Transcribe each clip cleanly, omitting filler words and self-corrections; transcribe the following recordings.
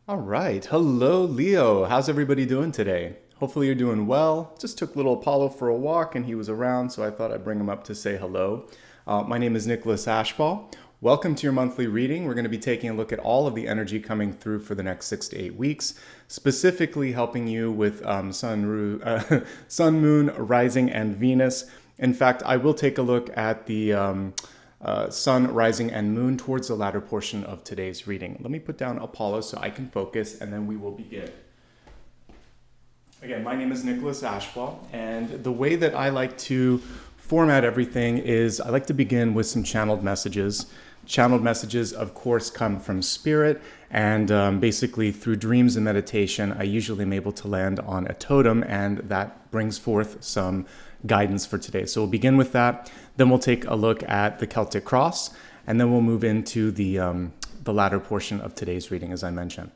All right. Hello, Leo. How's everybody doing today? Hopefully you're doing well. Just took little Apollo for a walk and he was around, so I thought I'd bring him up to say hello. My name is Nicholas Ashbaugh. Welcome to your monthly reading. We're going to be taking a look at all of the energy coming through for the next 6 to 8 weeks, specifically helping you with Sun, Moon, Rising, and Venus. In fact, I will take a look at the Sun, Rising, and Moon towards the latter portion of today's reading. Let me put down Apollo so I can focus, and then we will begin. Again, my name is Nicholas Ashbaugh, and the way that I like to format everything is I like to begin with some channeled messages. Channeled messages, of course, come from spirit, and basically through dreams and meditation, I usually am able to land on a totem, and that brings forth some guidance for today. So we'll begin with that. Then we'll take a look at the Celtic Cross, and then we'll move into the latter portion of today's reading, as I mentioned.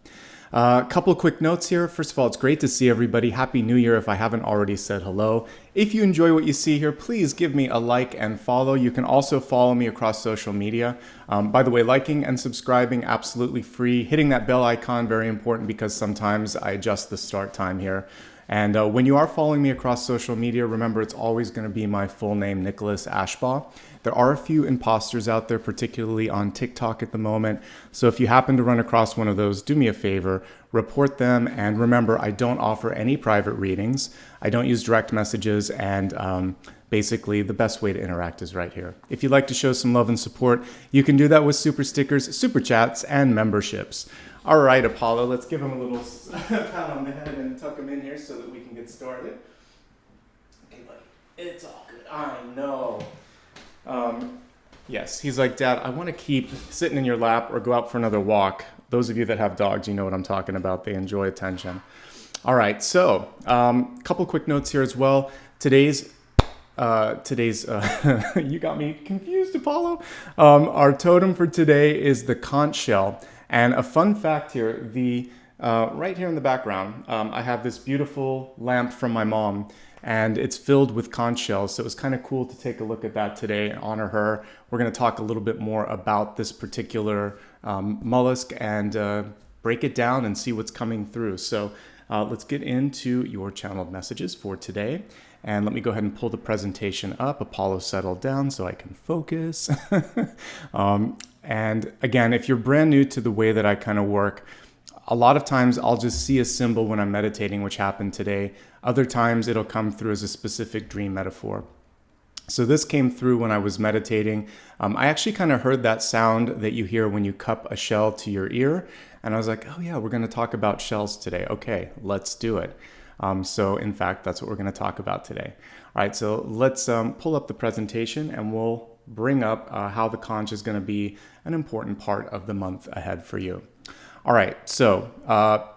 A couple of quick notes here. First of all, it's great to see everybody. Happy New Year if I haven't already said hello. If you enjoy what you see here, please give me a like and follow. You can also follow me across social media. By the way, liking and subscribing, absolutely free. Hitting that bell icon, very important because sometimes I adjust the start time here. And when you are following me across social media, remember it's always going to be my full name, Nicholas Ashbaugh. There are a few imposters out there, particularly on TikTok at the moment. So if you happen to run across one of those, do me a favor, report them. And remember, I don't offer any private readings. I don't use direct messages. And basically, the best way to interact is right here. If you'd like to show some love and support, you can do that with SuperStickers, SuperChats, and memberships. All right, Apollo, let's give him a little pat on the head and tuck him in here so that we can get started. Okay, buddy, it's all good. I know. Yes, he's like, Dad, I want to keep sitting in your lap or go out for another walk. Those of you that have dogs, you know what I'm talking about. They enjoy attention. All right, so couple quick notes here as well. Today's you got me confused, Apollo. Our totem for today is the conch shell. And a fun fact here, right here in the background, I have this beautiful lamp from my mom, and it's filled with conch shells. So it was kind of cool to take a look at that today and honor her. We're going to talk a little bit more about this particular mollusk and break it down and see what's coming through. So let's get into your channeled messages for today. And let me go ahead and pull the presentation up. Apollo, settle down so I can focus. And again, if you're brand new to the way that I kind of work, a lot of times I'll just see a symbol when I'm meditating, which happened today. Other times it'll come through as a specific dream metaphor. So this came through when I was meditating. I actually kind of heard that sound that you hear when you cup a shell to your ear. And I was like, oh yeah, we're going to talk about shells today. Okay, let's do it. So in fact, that's what we're going to talk about today. All right, so let's pull up the presentation and we'll bring up how the conch is going to be an important part of the month ahead for you. All right, so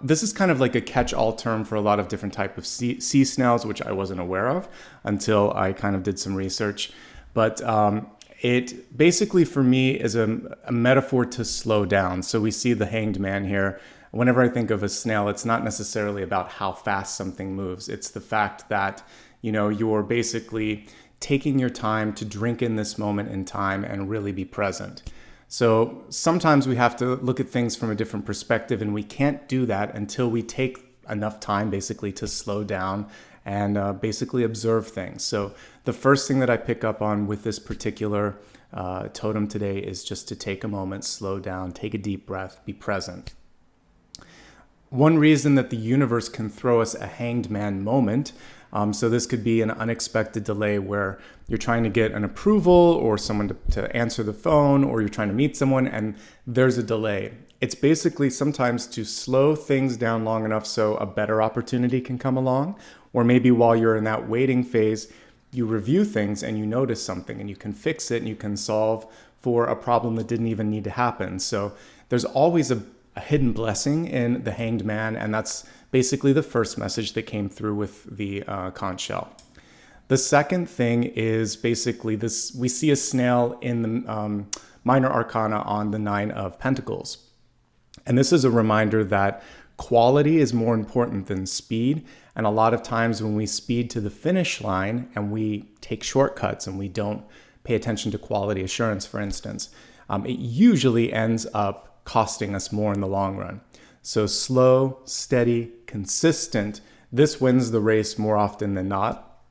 this is kind of like a catch-all term for a lot of different types of sea snails, which I wasn't aware of until I kind of did some research. But it basically, for me, is a metaphor to slow down. So we see the hanged man here. Whenever I think of a snail, it's not necessarily about how fast something moves. It's the fact that, you're basically taking your time to drink in this moment in time and really be present. So sometimes we have to look at things from a different perspective, and we can't do that until we take enough time basically to slow down and basically observe things. So the first thing that I pick up on with this particular totem today is just to take a moment, slow down, take a deep breath, be present. One reason that the universe can throw us a hanged man moment, so this could be an unexpected delay where you're trying to get an approval or someone to answer the phone, or you're trying to meet someone and there's a delay. It's basically sometimes to slow things down long enough so a better opportunity can come along, or maybe while you're in that waiting phase, you review things and you notice something and you can fix it and you can solve for a problem that didn't even need to happen. So there's always a hidden blessing in the hanged man, and that's basically the first message that came through with the conch shell. The second thing is basically this: we see a snail in the minor arcana on the 9 of Pentacles. And this is a reminder that quality is more important than speed. And a lot of times when we speed to the finish line and we take shortcuts and we don't pay attention to quality assurance, for instance, it usually ends up costing us more in the long run. So slow, steady, consistent. This wins the race more often than not.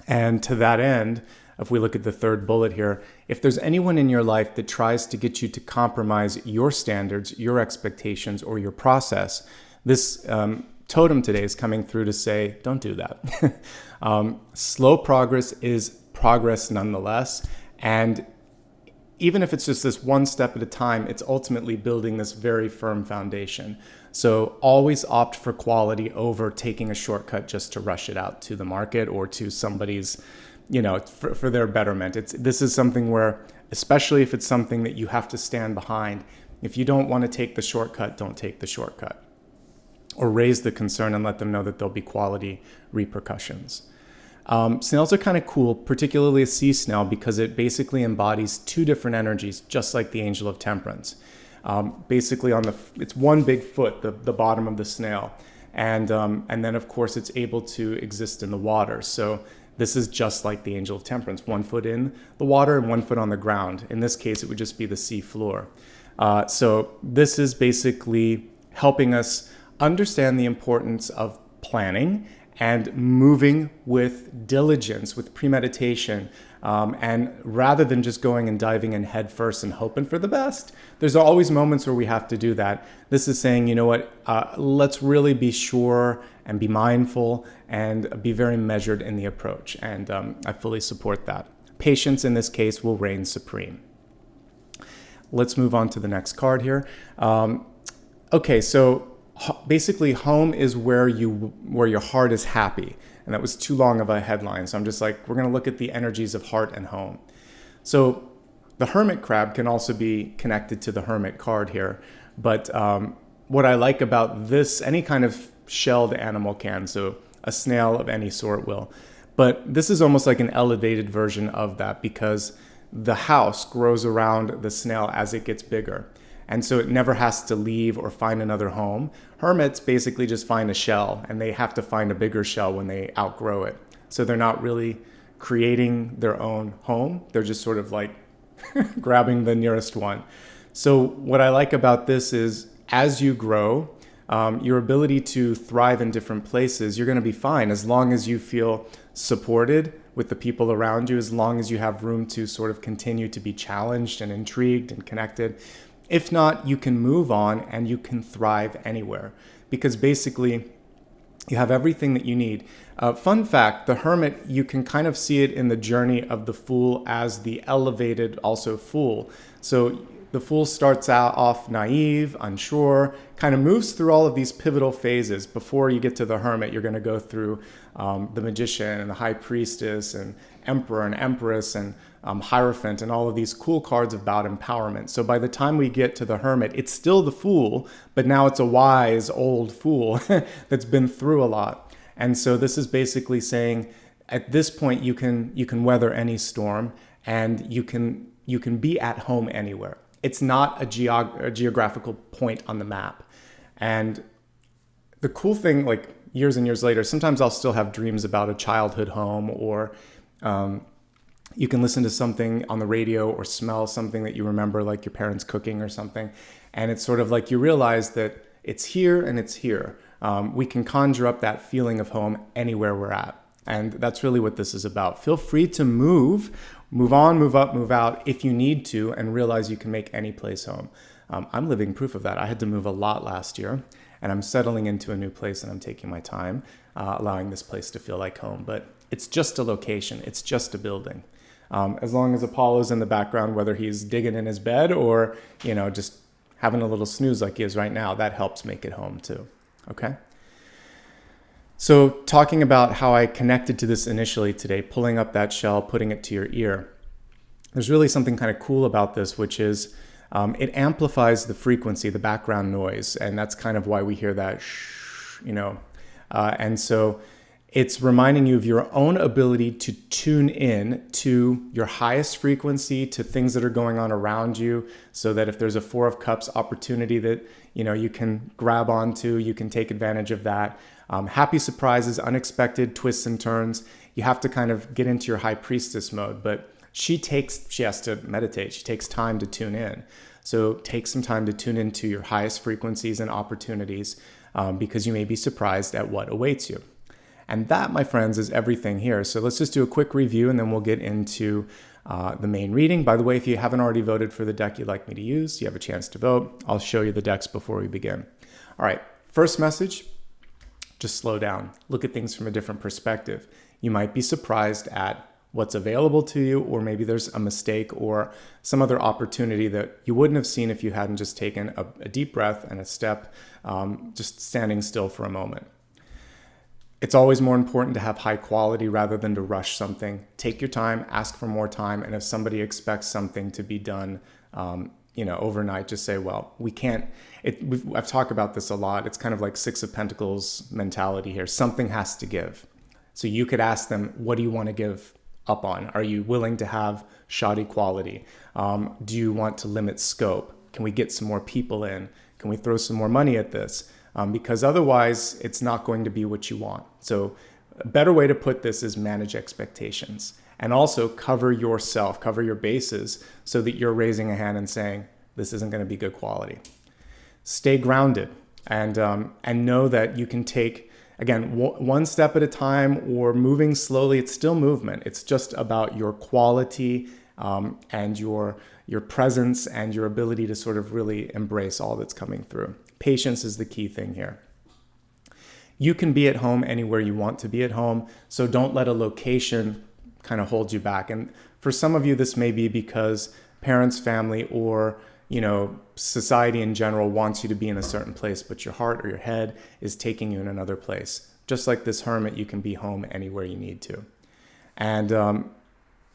And to that end, if we look at the third bullet here, if there's anyone in your life that tries to get you to compromise your standards, your expectations, or your process, this totem today is coming through to say, don't do that. Slow progress is progress nonetheless. And even if it's just this one step at a time, it's ultimately building this very firm foundation. So always opt for quality over taking a shortcut just to rush it out to the market or to somebody's, for their betterment. This is something where, especially if it's something that you have to stand behind, if you don't want to take the shortcut, don't take the shortcut. Or raise the concern and let them know that there'll be quality repercussions. Snails are kind of cool, particularly a sea snail, because it basically embodies two different energies, just like the Angel of Temperance. Basically, it's one big foot, the bottom of the snail, and then of course it's able to exist in the water. So this is just like the Angel of Temperance, 1 foot in the water and 1 foot on the ground. In this case, it would just be the sea floor. So this is basically helping us understand the importance of planning and moving with diligence, with premeditation, and rather than just going and diving in head first and hoping for the best. There's always moments where we have to do that. This is saying, you know what, let's really be sure and be mindful and be very measured in the approach. And I fully support that. Patience in this case will reign supreme. Let's move on to the next card here. Okay, so basically home is where your heart is happy. And that was too long of a headline. So I'm just like, we're going to look at the energies of heart and home. So the hermit crab can also be connected to the hermit card here. But what I like about this, any kind of shelled animal can, so a snail of any sort will. But this is almost like an elevated version of that because the house grows around the snail as it gets bigger. And so it never has to leave or find another home. Hermits basically just find a shell, and they have to find a bigger shell when they outgrow it. So they're not really creating their own home. They're just sort of like grabbing the nearest one. So what I like about this is as you grow, your ability to thrive in different places, you're going to be fine as long as you feel supported with the people around you, as long as you have room to sort of continue to be challenged and intrigued and connected. If not, you can move on and you can thrive anywhere because basically you have everything that you need. Fun fact, the hermit, you can kind of see it in the journey of the fool as the elevated also fool. So the fool starts out off naive, unsure, kind of moves through all of these pivotal phases. Before you get to the hermit, you're going to go through the magician and the high priestess and emperor and empress and Hierophant and all of these cool cards about empowerment. So by the time we get to the hermit, it's still the fool, but now it's a wise old fool that's been through a lot. And so this is basically saying at this point you can weather any storm and you can be at home anywhere. It's not a geographical point on the map. And the cool thing, like years and years later, sometimes I'll still have dreams about a childhood home or you can listen to something on the radio or smell something that you remember, like your parents cooking or something. And it's sort of like you realize that it's here and it's here. We can conjure up that feeling of home anywhere we're at. And that's really what this is about. Feel free to move on, move up, move out if you need to, and realize you can make any place home. I'm living proof of that. I had to move a lot last year, and I'm settling into a new place and I'm taking my time, allowing this place to feel like home. But it's just a location. It's just a building. As long as Apollo's in the background, whether he's digging in his bed or, just having a little snooze like he is right now, that helps make it home too. Okay? So talking about how I connected to this initially today, pulling up that shell, putting it to your ear, there's really something kind of cool about this, which is it amplifies the frequency, the background noise, and that's kind of why we hear that shh, and so it's reminding you of your own ability to tune in to your highest frequency, to things that are going on around you, so that if there's a Four of Cups opportunity that you can grab onto, you can take advantage of that. Happy surprises, unexpected twists and turns. You have to kind of get into your high priestess mode, but she has to meditate. She takes time to tune in. So take some time to tune into your highest frequencies and opportunities because you may be surprised at what awaits you. And that, my friends, is everything here. So let's just do a quick review and then we'll get into the main reading. By the way, if you haven't already voted for the deck you'd like me to use, you have a chance to vote. I'll show you the decks before we begin. All right, first message, just slow down. Look at things from a different perspective. You might be surprised at what's available to you, or maybe there's a mistake or some other opportunity that you wouldn't have seen if you hadn't just taken a deep breath and a step, just standing still for a moment. It's always more important to have high quality rather than to rush something. Take your time, ask for more time, and if somebody expects something to be done, overnight, just say, well, we can't. I've talked about this a lot. It's kind of like Six of Pentacles mentality here. Something has to give. So you could ask them, what do you want to give up on? Are you willing to have shoddy quality? Do you want to limit scope? Can we get some more people in? Can we throw some more money at this? Because otherwise it's not going to be what you want. So a better way to put this is manage expectations and also cover yourself, cover your bases so that you're raising a hand and saying, this isn't going to be good quality. Stay grounded and know that you can take, again, one step at a time or moving slowly. It's still movement. It's just about your quality and your presence and your ability to sort of really embrace all that's coming through. Patience is the key thing here. You can be at home anywhere you want to be at home, so don't let a location kind of hold you back. And for some of you, this may be because parents, family, or society in general wants you to be in a certain place, but your heart or your head is taking you in another place. Just like this hermit, you can be home anywhere you need to. And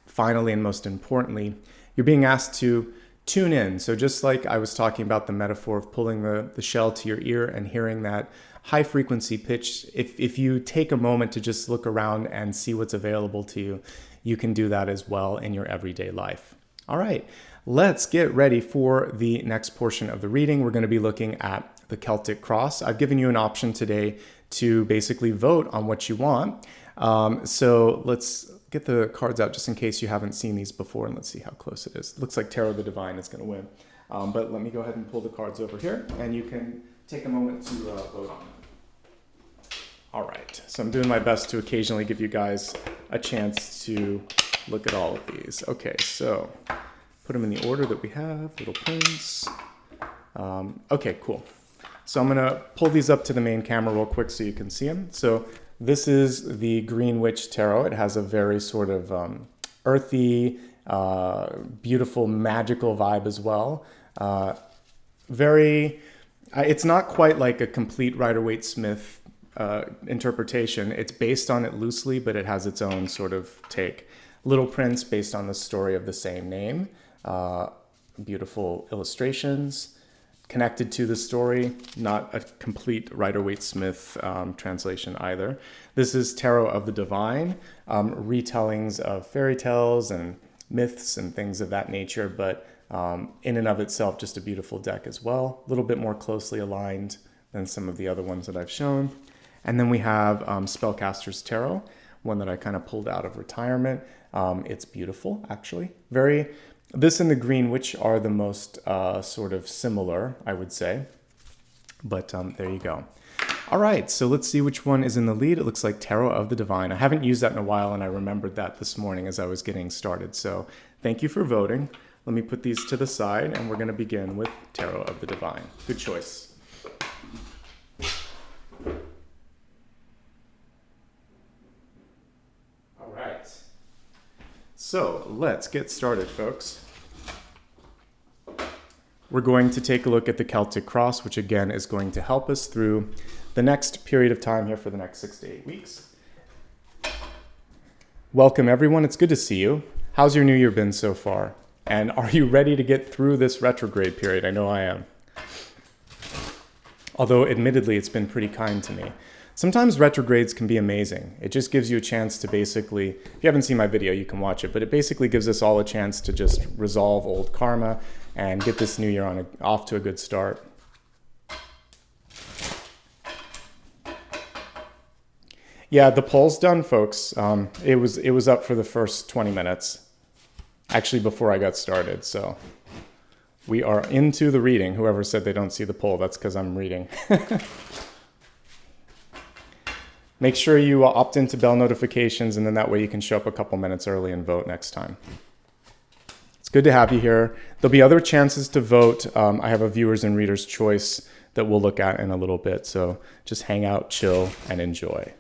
finally, and most importantly, you're being asked to tune in. So just like I was talking about the metaphor of pulling the shell to your ear and hearing that high frequency pitch, if you take a moment to just look around and see what's available to you, you can do that as well in your everyday life. All right, let's get ready for the next portion of the reading. We're going to be looking at the Celtic Cross. I've given you an option today to basically vote on what you want. So let's get the cards out just in case you haven't seen these before, and let's see how close it is. It looks like Tarot the Divine is going to win. But let me go ahead and pull the cards over here, and you can take a moment to vote on them. All right, so I'm doing my best to occasionally give you guys a chance to look at all of these. Okay, so put them in the order that we have, Little Prince. Okay, cool. So I'm going to pull these up to the main camera real quick so you can see them. So this is the Green Witch Tarot. It has a very sort of earthy, beautiful, magical vibe as well. It's not quite like a complete Rider-Waite-Smith interpretation. It's based on it loosely, but it has its own sort of take. Little Prince, based on the story of the same name. Beautiful illustrations. Connected to the story, not a complete Rider-Waite-Smith translation either. This is Tarot of the Divine, retellings of fairy tales and myths and things of that nature, but in and of itself, just a beautiful deck as well. A little bit more closely aligned than some of the other ones that I've shown. And then we have Spellcaster's Tarot, one that I kind of pulled out of retirement. It's beautiful, actually. This and the Green Witch are the most sort of similar, I would say. But there you go. All right, so let's see which one is in the lead. It looks like Tarot of the Divine. I haven't used that in a while, and I remembered that this morning as I was getting started. So thank you for voting. Let me put these to the side, and we're going to begin with Tarot of the Divine. Good choice. All right. So let's get started, folks. We're going to take a look at the Celtic Cross, which again is going to help us through the next period of time here for the next 6 to 8 weeks. Welcome, everyone. It's good to see you. How's your new year been so far? And are you ready to get through this retrograde period? I know I am. Although, admittedly, it's been pretty kind to me. Sometimes retrogrades can be amazing. It just gives you a chance to basically, if you haven't seen my video, you can watch it, but it basically gives us all a chance to just resolve old karma and get this new year off to a good start. Yeah, the poll's done, folks. It was up for the first 20 minutes, actually before I got started. So We are into the reading. Whoever said they don't see the poll, that's because I'm reading. Make sure you opt into bell notifications, and then that way you can show up a couple minutes early and vote next time. It's good to have you here. There'll be other chances to vote. I have a viewers and readers choice that we'll look at in a little bit. So just hang out, chill, and enjoy.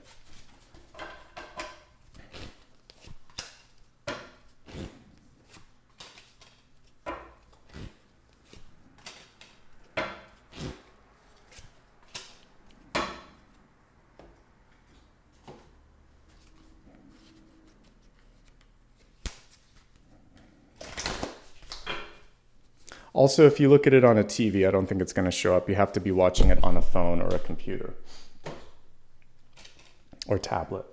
Also, if you look at it on a TV, I don't think it's going to show up. You have to be watching it on a phone or a computer or tablet.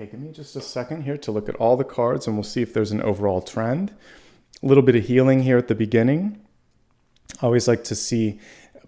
Okay, give me just a second here to look at all the cards and we'll see if there's an overall trend. A little bit of healing here at the beginning. I always like to see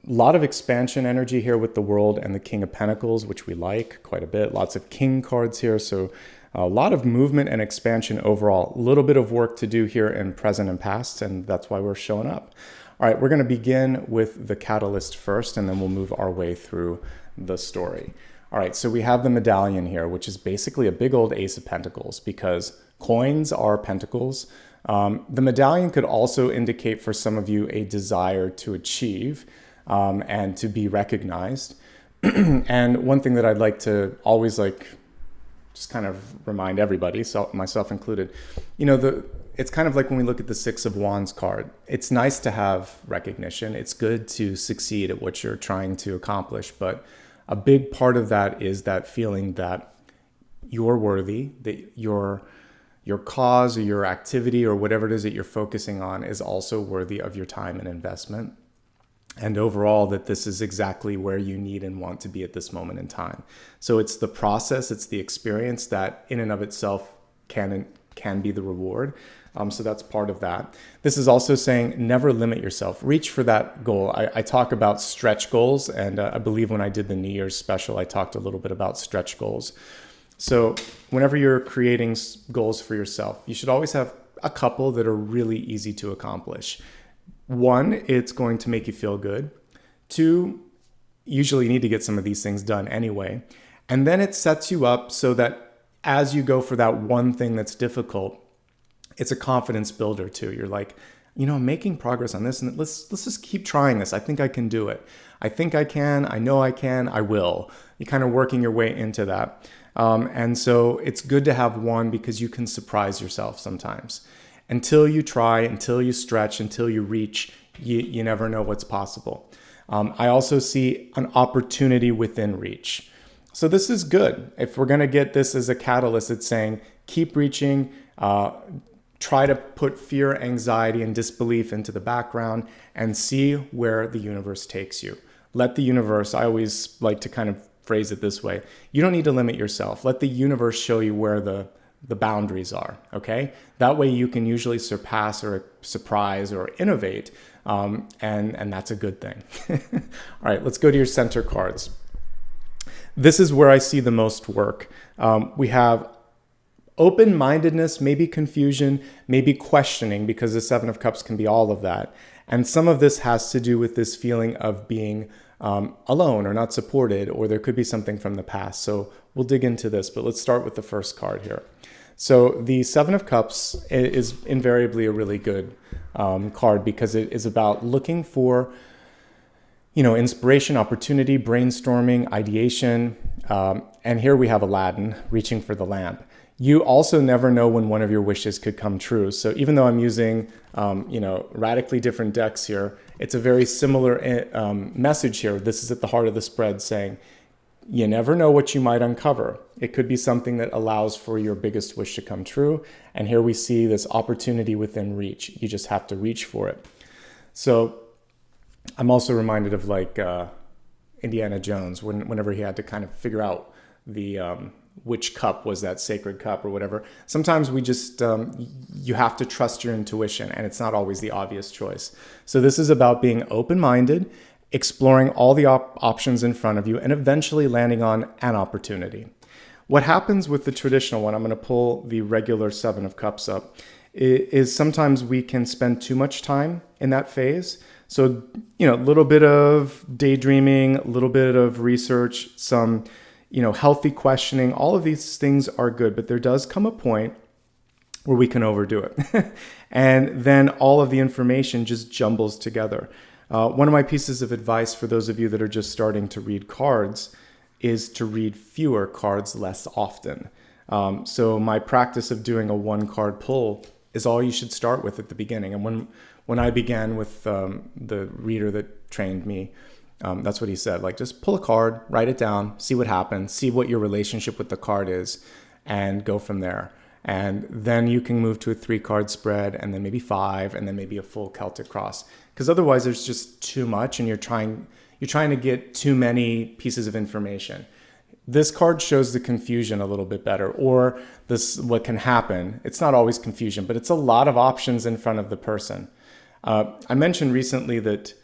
a lot of expansion energy here with the World and the King of Pentacles, which we like quite a bit. Lots of King cards here, so a lot of movement and expansion overall. A little bit of work to do here in present and past, and that's why we're showing up. All right, we're going to begin with the catalyst first, and then we'll move our way through the story. All right, so we have the medallion here, which is basically a big old Ace of Pentacles because coins are pentacles. The medallion could also indicate for some of you a desire to achieve and to be recognized. And one thing that I'd like to always just kind of remind everybody, so myself included, it's kind of like when we look at the Six of Wands card. It's nice to have recognition. It's good to succeed at what you're trying to accomplish, but a big part of that is that feeling that you're worthy, that your cause or your activity or whatever it is that you're focusing on is also worthy of your time and investment. And overall, that this is exactly where you need and want to be at this moment in time. So it's the process, it's the experience that in and of itself can be the reward. So that's part of that. This is also saying never limit yourself. Reach for that goal. I talk about stretch goals, and I believe when I did the New Year's special, I talked a little bit about stretch goals. So whenever you're creating goals for yourself, you should always have a couple that are really easy to accomplish. One, it's going to make you feel good. Two, usually you need to get some of these things done anyway. And then it sets you up so that as you go for that one thing that's difficult, it's a confidence builder too. You're like, I'm making progress on this, and let's just keep trying this. I think I can do it. I think I can. I know I can. I will. You're kind of working your way into that. And so it's good to have one because you can surprise yourself sometimes. Until you try, until you stretch, until you reach, you never know what's possible. I also see an opportunity within reach. So this is good. If we're going to get this as a catalyst, it's saying keep reaching, try to put fear, anxiety, and disbelief into the background and see where the universe takes you. Let the universe, I always like to kind of phrase it this way. You don't need to limit yourself. Let the universe show you where the boundaries are, okay? That way you can usually surpass or surprise or innovate, and that's a good thing. All right, let's go to your center cards. This is where I see the most work. We have open-mindedness, maybe confusion, maybe questioning, because the Seven of Cups can be all of that. And some of this has to do with this feeling of being alone or not supported, or there could be something from the past. So we'll dig into this, but let's start with the first card here. So the Seven of Cups is invariably a really good card because it is about looking for inspiration, opportunity, brainstorming, ideation. And here we have Aladdin reaching for the lamp. You also never know when one of your wishes could come true. So even though I'm using, radically different decks here, it's a very similar message here. This is at the heart of the spread saying, you never know what you might uncover. It could be something that allows for your biggest wish to come true. And here we see this opportunity within reach. You just have to reach for it. So I'm also reminded of Indiana Jones whenever he had to kind of figure out the which cup was that sacred cup or whatever. Sometimes we just, you have to trust your intuition, and it's not always the obvious choice. So this is about being open-minded, exploring all the options in front of you, and eventually landing on an opportunity. What happens with the traditional one, I'm going to pull the regular Seven of Cups up, is sometimes we can spend too much time in that phase. So, a little bit of daydreaming, a little bit of research, some, healthy questioning, all of these things are good, but there does come a point where we can overdo it. And then all of the information just jumbles together. One of my pieces of advice for those of you that are just starting to read cards is to read fewer cards less often. So my practice of doing a 1-card pull is all you should start with at the beginning. And when I began with the reader that trained me, that's what he said, just pull a card, write it down, see what happens, see what your relationship with the card is, and go from there. And then you can move to a 3-card spread, and then maybe 5, and then maybe a full Celtic Cross. Because otherwise there's just too much, and you're trying to get too many pieces of information. This card shows the confusion a little bit better, or what can happen. It's not always confusion, but it's a lot of options in front of the person. I mentioned recently that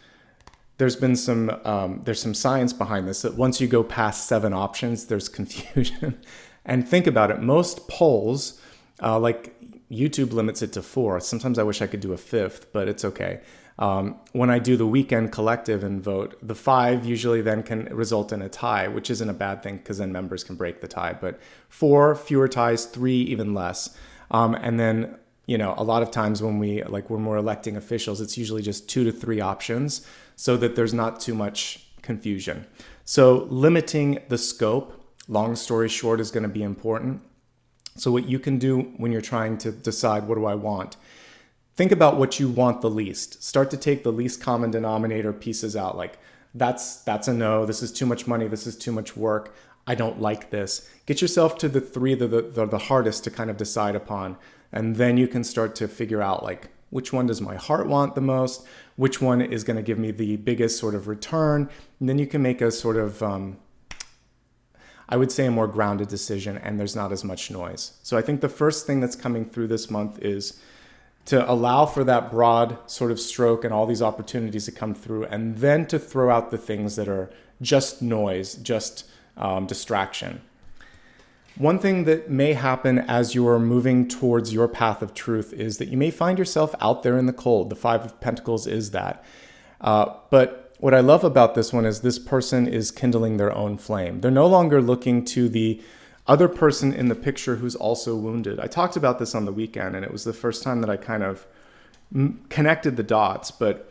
there's some science behind this, that once you go past 7 options, there's confusion. And think about it. Most polls, YouTube limits it to 4. Sometimes I wish I could do a 5th, but it's okay. When I do the weekend collective and vote, the 5 usually then can result in a tie, which isn't a bad thing because then members can break the tie. But 4, fewer ties, 3, even less. And then, a lot of times when we're electing officials, it's usually just 2 to 3 options so that there's not too much confusion. So limiting the scope, long story short, is going to be important. So what you can do when you're trying to decide, what do I want? Think about what you want the least. Start to take the least common denominator pieces out. That's a no, this is too much money, this is too much work, I don't like this. Get yourself to the 3 that are the hardest to kind of decide upon. And then you can start to figure out which one does my heart want the most? Which one is going to give me the biggest sort of return? And then you can make a sort of, I would say, a more grounded decision, and there's not as much noise. So I think the first thing that's coming through this month is to allow for that broad sort of stroke and all these opportunities to come through, and then to throw out the things that are just noise, just distraction. One thing that may happen as you are moving towards your path of truth is that you may find yourself out there in the cold. The 5 of Pentacles is that. But what I love about this one is this person is kindling their own flame. They're no longer looking to the other person in the picture who's also wounded. I talked about this on the weekend, and it was the first time that I kind of connected the dots. But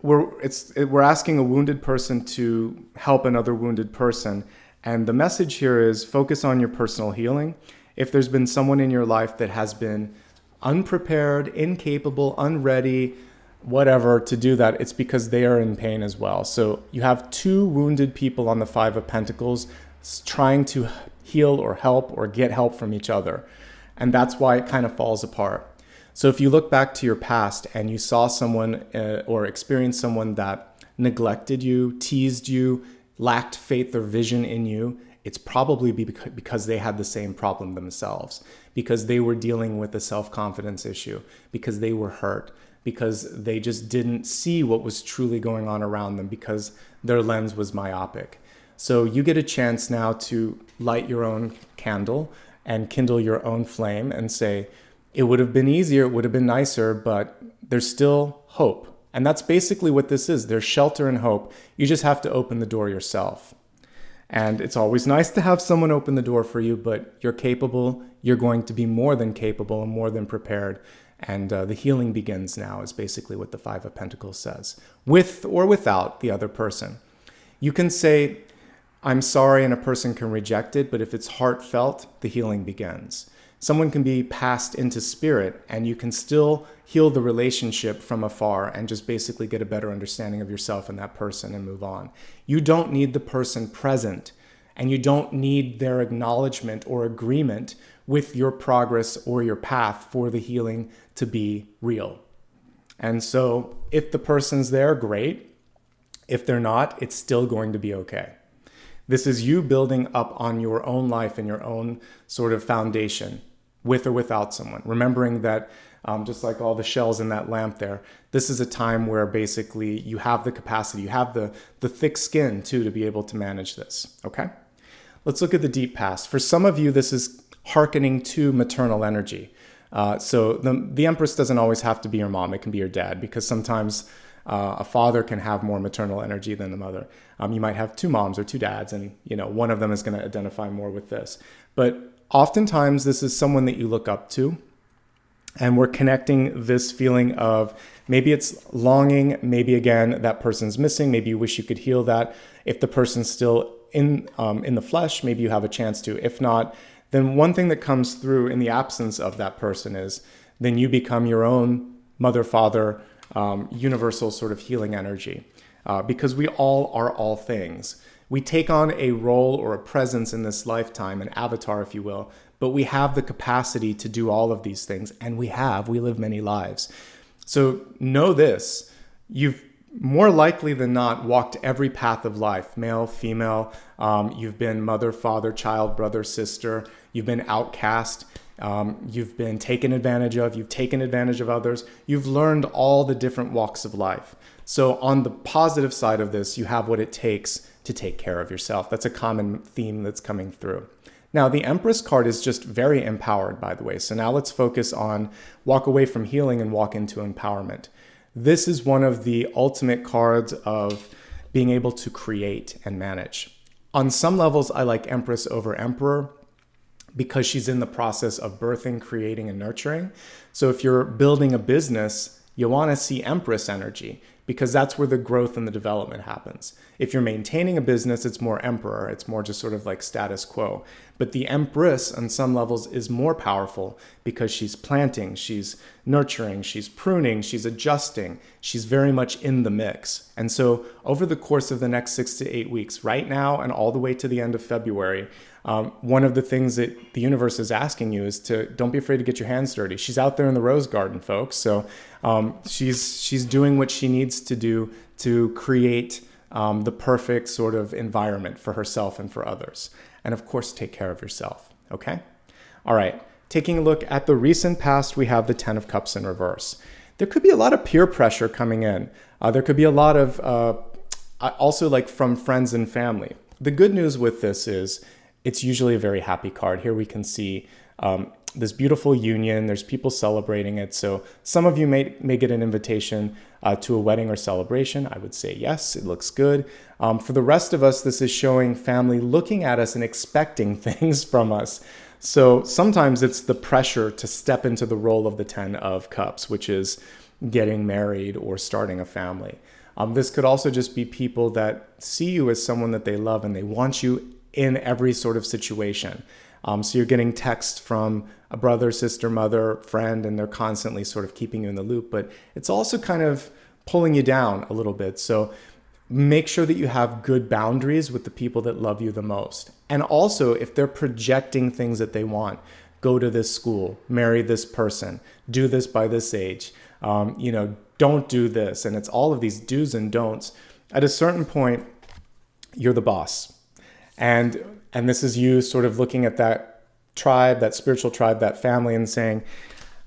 we're asking a wounded person to help another wounded person. And the message here is focus on your personal healing. If there's been someone in your life that has been unprepared, incapable, unready, whatever, to do that, it's because they are in pain as well. So you have 2 wounded people on the 5 of Pentacles trying to heal or help or get help from each other. And that's why it kind of falls apart. So if you look back to your past and you saw someone or experienced someone that neglected you, teased you, lacked faith or vision in you, it's probably because they had the same problem themselves, because they were dealing with a self-confidence issue, because they were hurt, because they just didn't see what was truly going on around them, because their lens was myopic. So you get a chance now to light your own candle and kindle your own flame and say, it would have been easier, it would have been nicer, but there's still hope. And that's basically what this is. There's shelter and hope. You just have to open the door yourself. And it's always nice to have someone open the door for you, but you're capable. You're going to be more than capable and more than prepared. And the healing begins now is basically what the 5 of Pentacles says, with or without the other person. You can say, I'm sorry, and a person can reject it, but if it's heartfelt, the healing begins. Someone can be passed into spirit, and you can still heal the relationship from afar and just basically get a better understanding of yourself and that person and move on. You don't need the person present and you don't need their acknowledgement or agreement with your progress or your path for the healing to be real. And so if the person's there, great. If they're not, it's still going to be okay. This is you building up on your own life and your own sort of foundation, with or without someone. Remembering that just like all the shells in that lamp there, this is a time where basically you have the capacity, you have the thick skin too to be able to manage this, okay? Let's look at the deep past. For some of you, this is hearkening to maternal energy. So the Empress doesn't always have to be your mom, it can be your dad, because sometimes a father can have more maternal energy than the mother. You might have two moms or two dads, and one of them is going to identify more with this. But oftentimes this is someone that you look up to, and we're connecting this feeling of maybe it's longing, maybe again that person's missing, maybe you wish you could heal that. If the person's still in the flesh, maybe you have a chance to. If not, then one thing that comes through in the absence of that person is then you become your own mother, father, universal sort of healing energy, because we all are all things. We take on a role or a presence in this lifetime, an avatar, if you will, but we have the capacity to do all of these things, and we live many lives. So know this, you've more likely than not walked every path of life, male, female, you've been mother, father, child, brother, sister, you've been outcast, you've been taken advantage of, you've taken advantage of others, you've learned all the different walks of life. So on the positive side of this, you have what it takes to take care of yourself. That's a common theme that's coming through. Now, the Empress card is just very empowered, by the way. So now let's focus on walk away from healing and walk into empowerment. This is one of the ultimate cards of being able to create and manage. On some levels, I like Empress over Emperor, because she's in the process of birthing, creating, and nurturing. So if you're building a business, you want to see Empress energy, because that's where the growth and the development happens. If you're maintaining a business, it's more Emperor. It's more just sort of like status quo. But the Empress on some levels is more powerful, because she's planting, she's nurturing, she's pruning, she's adjusting. She's very much in the mix. And so over the course of the next 6 to 8 weeks, right now and all the way to the end of February, one of the things that the universe is asking you is to don't be afraid to get your hands dirty. She's out there in the rose garden, folks. So she's doing what she needs to do to create the perfect sort of environment for herself and for others. And of course, take care of yourself. Okay? All right. Taking a look at the recent past, we have the 10 of Cups in reverse. There could be a lot of peer pressure coming in. There could be a lot of also like from friends and family. The good news with this is it's usually a very happy card. Here we can see this beautiful union. There's people celebrating it. So some of you may get an invitation to a wedding or celebration. I would say yes, it looks good. For the rest of us, this is showing family looking at us and expecting things from us. So sometimes it's the pressure to step into the role of the 10 of Cups, which is getting married or starting a family. This could also just be people that see you as someone that they love and they want you in every sort of situation. So you're getting text from a brother, sister, mother, friend, and they're constantly sort of keeping you in the loop, but it's also kind of pulling you down a little bit. So make sure that you have good boundaries with the people that love you the most. And also, if they're projecting things that they want, go to this school, marry this person, do this by this age, don't do this. And it's all of these do's and don'ts. At a certain point, you're the boss. And this is you sort of looking at that tribe, that spiritual tribe, that family, and saying,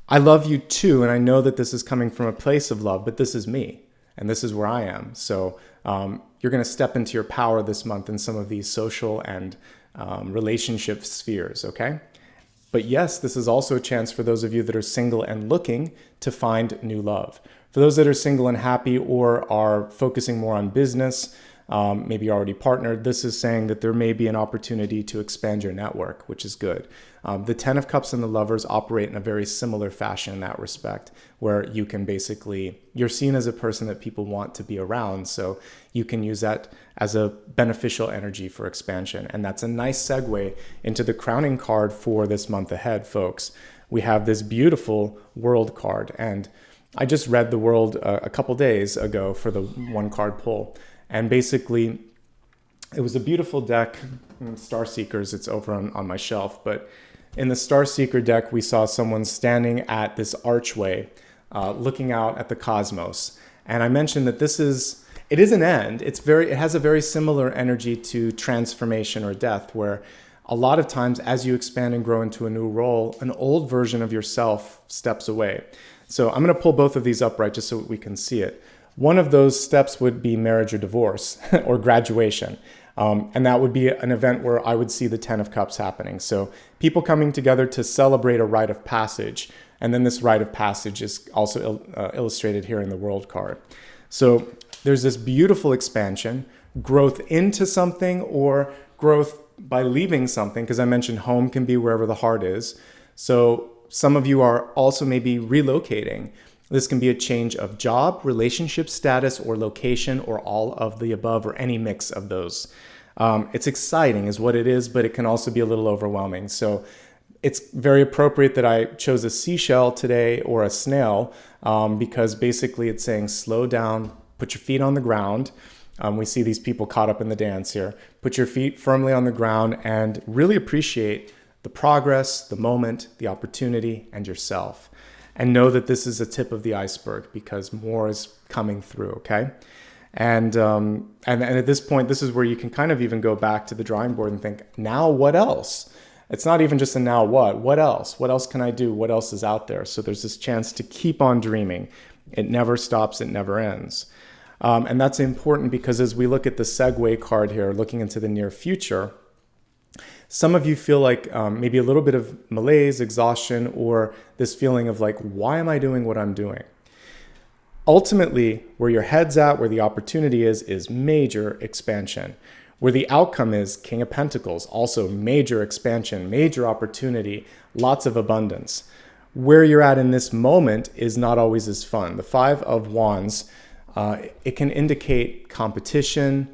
I love you too, and I know that this is coming from a place of love, but this is me, and this is where I am. So you're going to step into your power this month in some of these social and relationship spheres, okay? But yes, this is also a chance for those of you that are single and looking to find new love. For those that are single and happy or are focusing more on business, maybe you're already partnered, this is saying that there may be an opportunity to expand your network, which is good. The 10 of Cups and the Lovers operate in a very similar fashion in that respect, where you can you're seen as a person that people want to be around, so you can use that as a beneficial energy for expansion. And that's a nice segue into the crowning card for this month ahead, folks. We have this beautiful World card, and I just read the World a couple days ago for the one card pull. And basically, It was a beautiful deck, Star Seekers. It's over on my shelf. But in the Star Seeker deck, we saw someone standing at this archway, looking out at the cosmos. And I mentioned that it is an end. It has a very similar energy to transformation or death, where a lot of times as you expand and grow into a new role, an old version of yourself steps away. So I'm going to pull both of these upright just so we can see it. One of those steps would be marriage or divorce or graduation. And that would be an event where I would see the 10 of Cups happening. So people coming together to celebrate a rite of passage. And then this rite of passage is also illustrated here in the World card. So there's this beautiful expansion, growth into something or growth by leaving something, because I mentioned home can be wherever the heart is. So some of you are also maybe relocating. This can be a change of job, relationship status, or location, or all of the above, or any mix of those. It's exciting is what it is, but it can also be a little overwhelming. So it's very appropriate that I chose a seashell today or a snail, because basically it's saying slow down, put your feet on the ground. We see these people caught up in the dance here. Put your feet firmly on the ground and really appreciate the progress, the moment, the opportunity, and yourself. And know that this is a tip of the iceberg, because more is coming through, okay? And at this point, this is where you can kind of even go back to the drawing board and think, now what else? It's not even just a now what else? What else can I do? What else is out there? So there's this chance to keep on dreaming. It never stops, it never ends. And that's important because as we look at the segue card here, looking into the near future, some of you feel like maybe a little bit of malaise, exhaustion, or this feeling of like, why am I doing what I'm doing? Ultimately, where your head's at, where the opportunity is major expansion. Where the outcome is King of Pentacles, also major expansion, major opportunity, lots of abundance. Where you're at in this moment is not always as fun. The Five of Wands, it can indicate competition,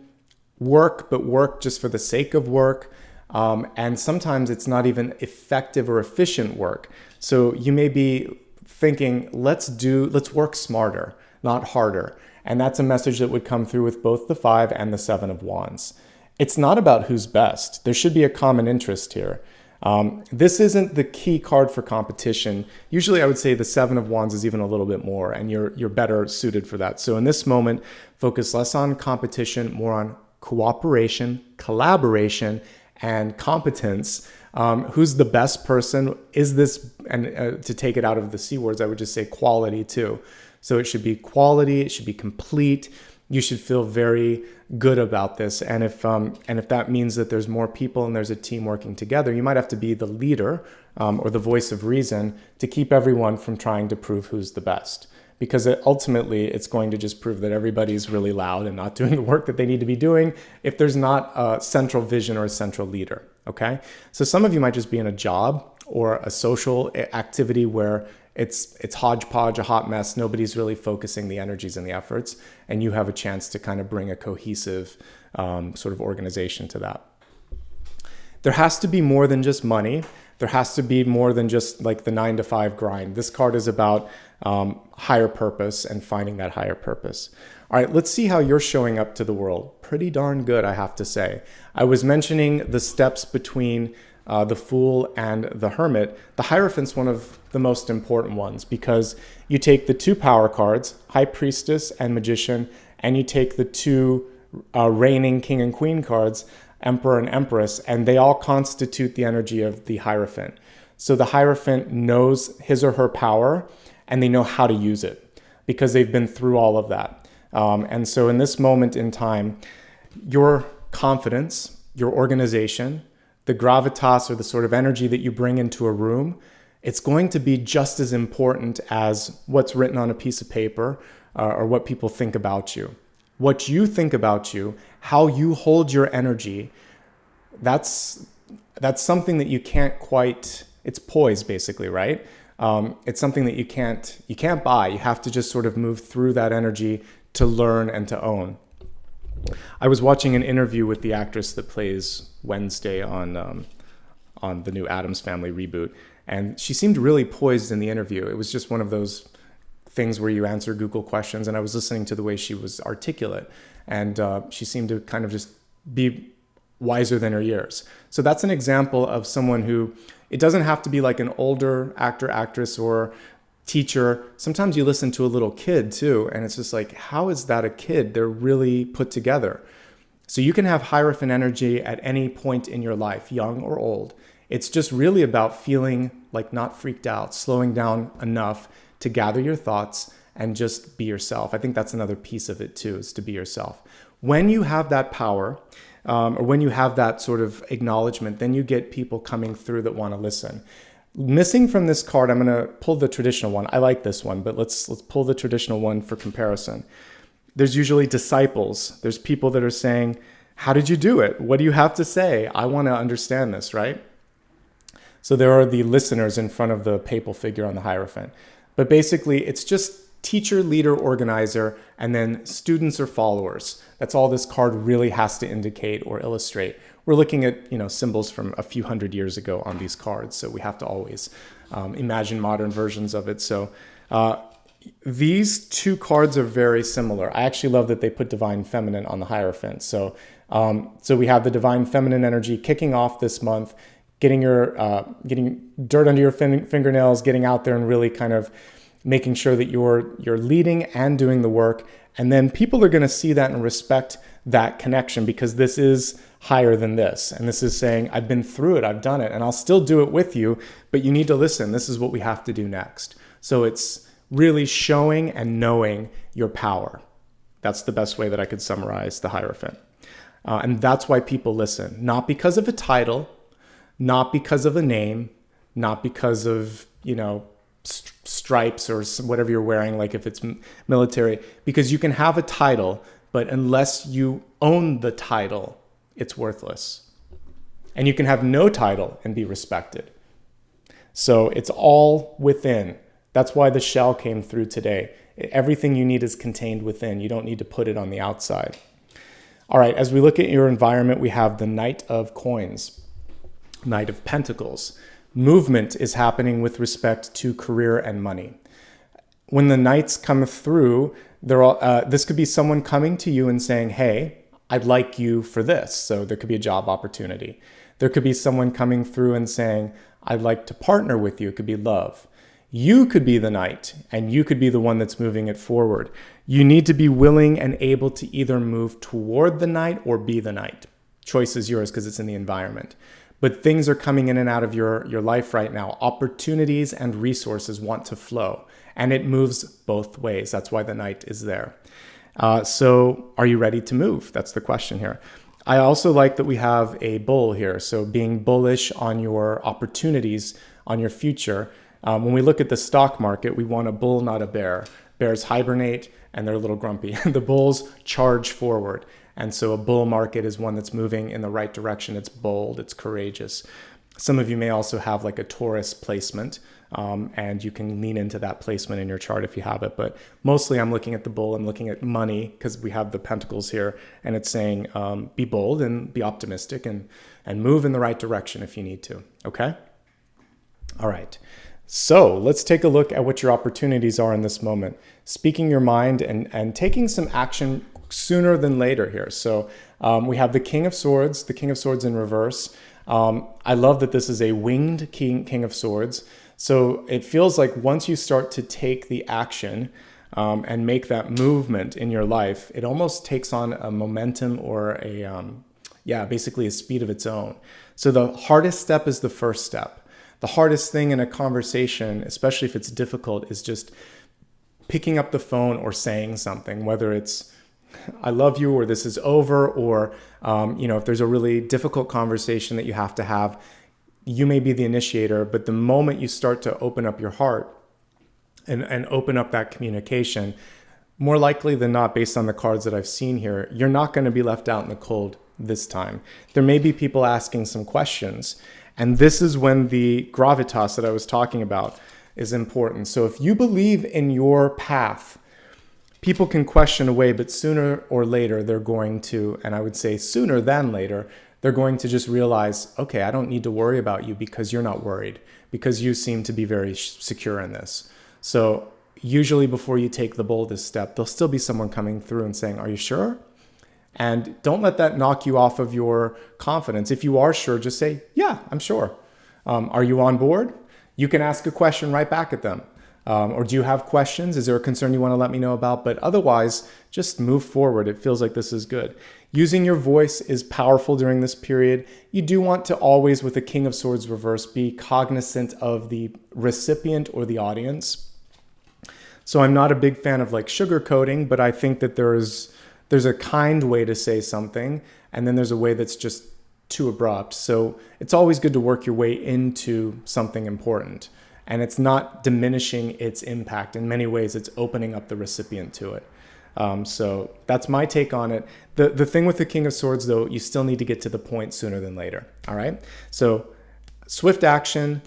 work, but work just for the sake of work. And sometimes it's not even effective or efficient work. So you may be thinking, let's work smarter, not harder. And that's a message that would come through with both the Five and the Seven of Wands. It's not about who's best. There should be a common interest here. This isn't the key card for competition. Usually I would say the Seven of Wands is even a little bit more, and you're better suited for that. So in this moment, focus less on competition, more on cooperation, collaboration, and competence. Who's the best person? Is this, and to take it out of the C words, I would just say quality too. So it should be quality, it should be complete. You should feel very good about this. And if that means that there's more people and there's a team working together, you might have to be the leader or the voice of reason to keep everyone from trying to prove who's the best. Because ultimately, it's going to just prove that everybody's really loud and not doing the work that they need to be doing if there's not a central vision or a central leader, okay? So some of you might just be in a job or a social activity where it's hodgepodge, a hot mess. Nobody's really focusing the energies and the efforts, and you have a chance to kind of bring a cohesive sort of organization to that. There has to be more than just money. There has to be more than just like the 9-to-5 grind. This card is about higher purpose and finding that higher purpose. All right, let's see how you're showing up to the world. Pretty darn good, I have to say. I was mentioning the steps between the Fool and the Hermit. The Hierophant's one of the most important ones because you take the two power cards, High Priestess and Magician, and you take the two reigning King and Queen cards, Emperor and Empress, and they all constitute the energy of the Hierophant. So the Hierophant knows his or her power, and they know how to use it because they've been through all of that. And so in this moment in time, your confidence, your organization, the gravitas or the sort of energy that you bring into a room, it's going to be just as important as what's written on a piece of paper or what people think about you. What you think about you, how you hold your energy, that's something that you can't quite, it's poise basically, right? It's something that you can't buy. You have to just sort of move through that energy to learn and to own. I was watching an interview with the actress that plays Wednesday on the new Addams Family reboot, and she seemed really poised in the interview. It was just one of those things where you answer Google questions, and I was listening to the way she was articulate, and she seemed to kind of just be wiser than her years. So that's an example of someone who, it doesn't have to be like an older actor, actress, or teacher. Sometimes you listen to a little kid too, and it's just like, how is that a kid? They're really put together. So you can have Hierophant energy at any point in your life, young or old. It's just really about feeling like not freaked out, slowing down enough to gather your thoughts and just be yourself. I think that's another piece of it too, is to be yourself. When you have that power, or when you have that sort of acknowledgement, then you get people coming through that want to listen. Missing from this card, I'm going to pull the traditional one. I like this one, but let's pull the traditional one for comparison. There's usually disciples. There's people that are saying, how did you do it? What do you have to say? I want to understand this, right? So there are the listeners in front of the papal figure on the Hierophant. But basically, it's just teacher, leader, organizer, and then students or followers. That's all this card really has to indicate or illustrate. We're looking at, symbols from a few hundred years ago on these cards, so we have to always imagine modern versions of it. So these two cards are very similar. I actually love that they put Divine Feminine on the Hierophant. So we have the Divine Feminine energy kicking off this month, getting dirt under your fingernails, getting out there and really kind of making sure that you're leading and doing the work. And then people are going to see that and respect that connection, because this is higher than this. And this is saying, I've been through it, I've done it, and I'll still do it with you, but you need to listen. This is what we have to do next. So it's really showing and knowing your power. That's the best way that I could summarize the Hierophant. And that's why people listen, not because of a title, not because of a name, not because of, stripes or whatever you're wearing, like if it's military, because you can have a title, but unless you own the title, it's worthless. And you can have no title and be respected. So it's all within. That's why the shell came through today. Everything you need is contained within. You don't need to put it on the outside. All right, as we look at your environment, we have the Knight of Coins, Knight of Pentacles. Movement is happening with respect to career and money. When the knights come through, this could be someone coming to you and saying, hey, I'd like you for this. So there could be a job opportunity. There could be someone coming through and saying, I'd like to partner with you. It could be love. You could be the knight, and you could be the one that's moving it forward. You need to be willing and able to either move toward the knight or be the knight. Choice is yours because it's in the environment. But things are coming in and out of your life right now. Opportunities and resources want to flow, and it moves both ways. That's why the knight is there. So are you ready to move? That's the question here. I also like that we have a bull here. So being bullish on your opportunities, on your future. When we look at the stock market, we want a bull, not a bear. Bears hibernate and they're a little grumpy. The bulls charge forward. And so a bull market is one that's moving in the right direction. It's bold, it's courageous. Some of you may also have like a Taurus placement, and you can lean into that placement in your chart if you have it. But mostly I'm looking at the bull, I'm looking at money because we have the pentacles here, and it's saying be bold and be optimistic and move in the right direction if you need to, okay? All right. So let's take a look at what your opportunities are in this moment. Speaking your mind and taking some action sooner than later here. So we have the King of Swords in reverse. I love that this is a winged King of Swords. So it feels like once you start to take the action and make that movement in your life, it almost takes on a momentum or basically a speed of its own. So the hardest step is the first step. The hardest thing in a conversation, especially if it's difficult, is just picking up the phone or saying something, whether it's I love you or this is over, or if there's a really difficult conversation that you have to have, you may be the initiator, but the moment you start to open up your heart and open up that communication, more likely than not, based on the cards that I've seen here, you're not going to be left out in the cold this time. There may be people asking some questions, and this is when the gravitas that I was talking about is important. So if you believe in your path, people can question away, but sooner or later they're going to, and I would say sooner than later, they're going to just realize, okay, I don't need to worry about you because you're not worried, because you seem to be very secure in this. So usually before you take the boldest step, there'll still be someone coming through and saying, are you sure? And don't let that knock you off of your confidence. If you are sure, just say, yeah, I'm sure. Are you on board? You can ask a question right back at them. Or do you have questions? Is there a concern you want to let me know about? But otherwise, just move forward. It feels like this is good. Using your voice is powerful during this period. You do want to always, with the King of Swords reverse, be cognizant of the recipient or the audience. So I'm not a big fan of like sugarcoating, but I think that there's a kind way to say something, and then there's a way that's just too abrupt. So it's always good to work your way into something important. And it's not diminishing its impact. In many ways, it's opening up the recipient to it. So that's my take on it. The thing with the King of Swords, though, you still need to get to the point sooner than later. All right? So swift action,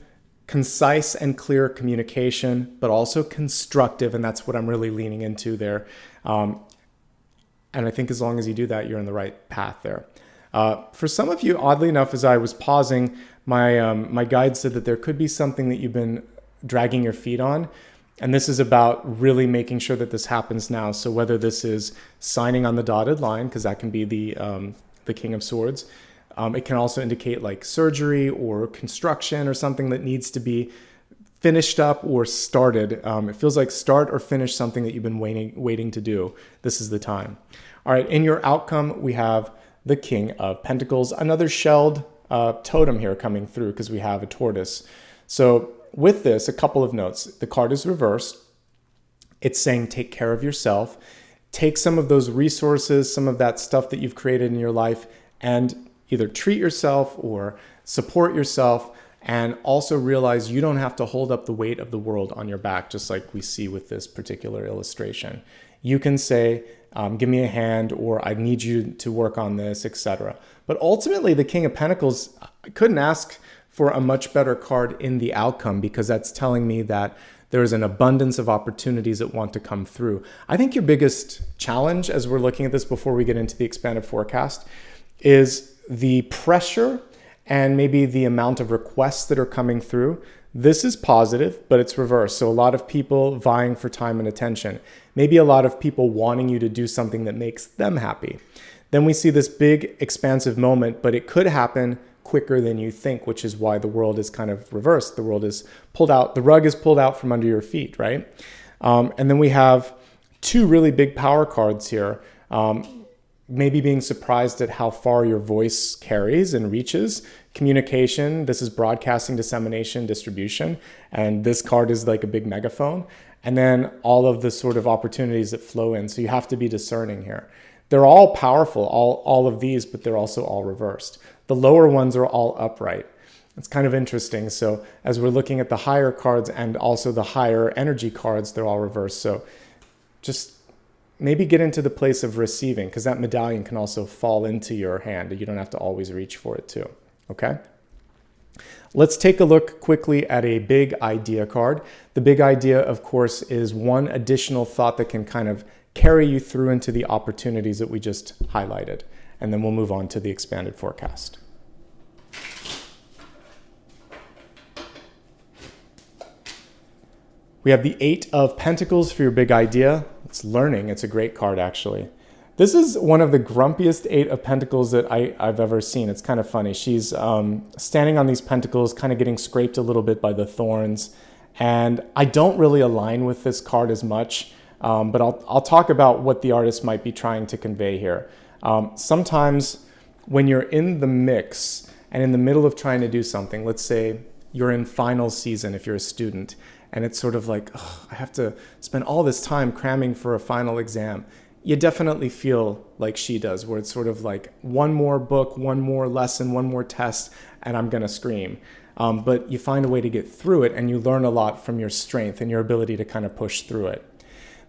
concise and clear communication, but also constructive. And that's what I'm really leaning into there. And I think as long as you do that, you're in the right path there. For some of you, oddly enough, as I was pausing, my guide said that there could be something that you've been dragging your feet on. And this is about really making sure that this happens now. So whether this is signing on the dotted line, because that can be the King of Swords. It can also indicate like surgery or construction or something that needs to be finished up or started. It feels like start or finish something that you've been waiting to do. This is the time. All right, in your outcome, we have the King of Pentacles, another shelled totem here coming through because we have a tortoise. So with this, a couple of notes. The card is reversed. It's saying take care of yourself. Take some of those resources, some of that stuff that you've created in your life, and either treat yourself or support yourself, and also realize you don't have to hold up the weight of the world on your back, just like we see with this particular illustration. You can say, give me a hand, or I need you to work on this, etc. But ultimately, the King of Pentacles, I couldn't ask for a much better card in the outcome, because that's telling me that there is an abundance of opportunities that want to come through. I think your biggest challenge, as we're looking at this before we get into the expanded forecast, is the pressure and maybe the amount of requests that are coming through. This is positive, but it's reversed. So a lot of people vying for time and attention. Maybe a lot of people wanting you to do something that makes them happy. Then we see this big expansive moment, but it could happen quicker than you think, which is why the world is kind of reversed. The world is pulled out, the rug is pulled out from under your feet, right? And then we have two really big power cards here. Maybe being surprised at how far your voice carries and reaches. Communication, this is broadcasting, dissemination, distribution. And this card is like a big megaphone. And then all of the sort of opportunities that flow in. So you have to be discerning here. They're all powerful, all of these, but they're also all reversed. The lower ones are all upright. It's kind of interesting. So as we're looking at the higher cards and also the higher energy cards, they're all reversed. So just maybe get into the place of receiving, because that medallion can also fall into your hand. You don't have to always reach for it too, okay? Let's take a look quickly at a big idea card. The big idea, of course, is one additional thought that can kind of carry you through into the opportunities that we just highlighted. And then we'll move on to the expanded forecast. We have the Eight of Pentacles for your big idea. It's learning. It's a great card, actually. This is one of the grumpiest Eight of Pentacles that I've ever seen. It's kind of funny. She's standing on these pentacles, kind of getting scraped a little bit by the thorns. And I don't really align with this card as much, but I'll talk about what the artist might be trying to convey here. Sometimes when you're in the mix and in the middle of trying to do something, let's say you're in final season if you're a student, and it's sort of like, oh, I have to spend all this time cramming for a final exam. You definitely feel like she does, where it's sort of like one more book, one more lesson, one more test, and I'm going to scream. But you find a way to get through it, and you learn a lot from your strength and your ability to kind of push through it.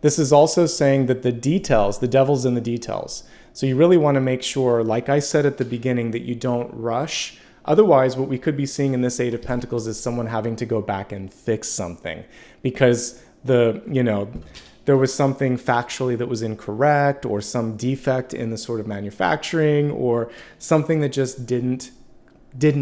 This is also saying that the details, the devil's in the details. So you really want to make sure, like I said at the beginning, that you don't rush. Otherwise, what we could be seeing in this Eight of Pentacles is someone having to go back and fix something because there was something factually that was incorrect, or some defect in the sort of manufacturing, or something that just didn't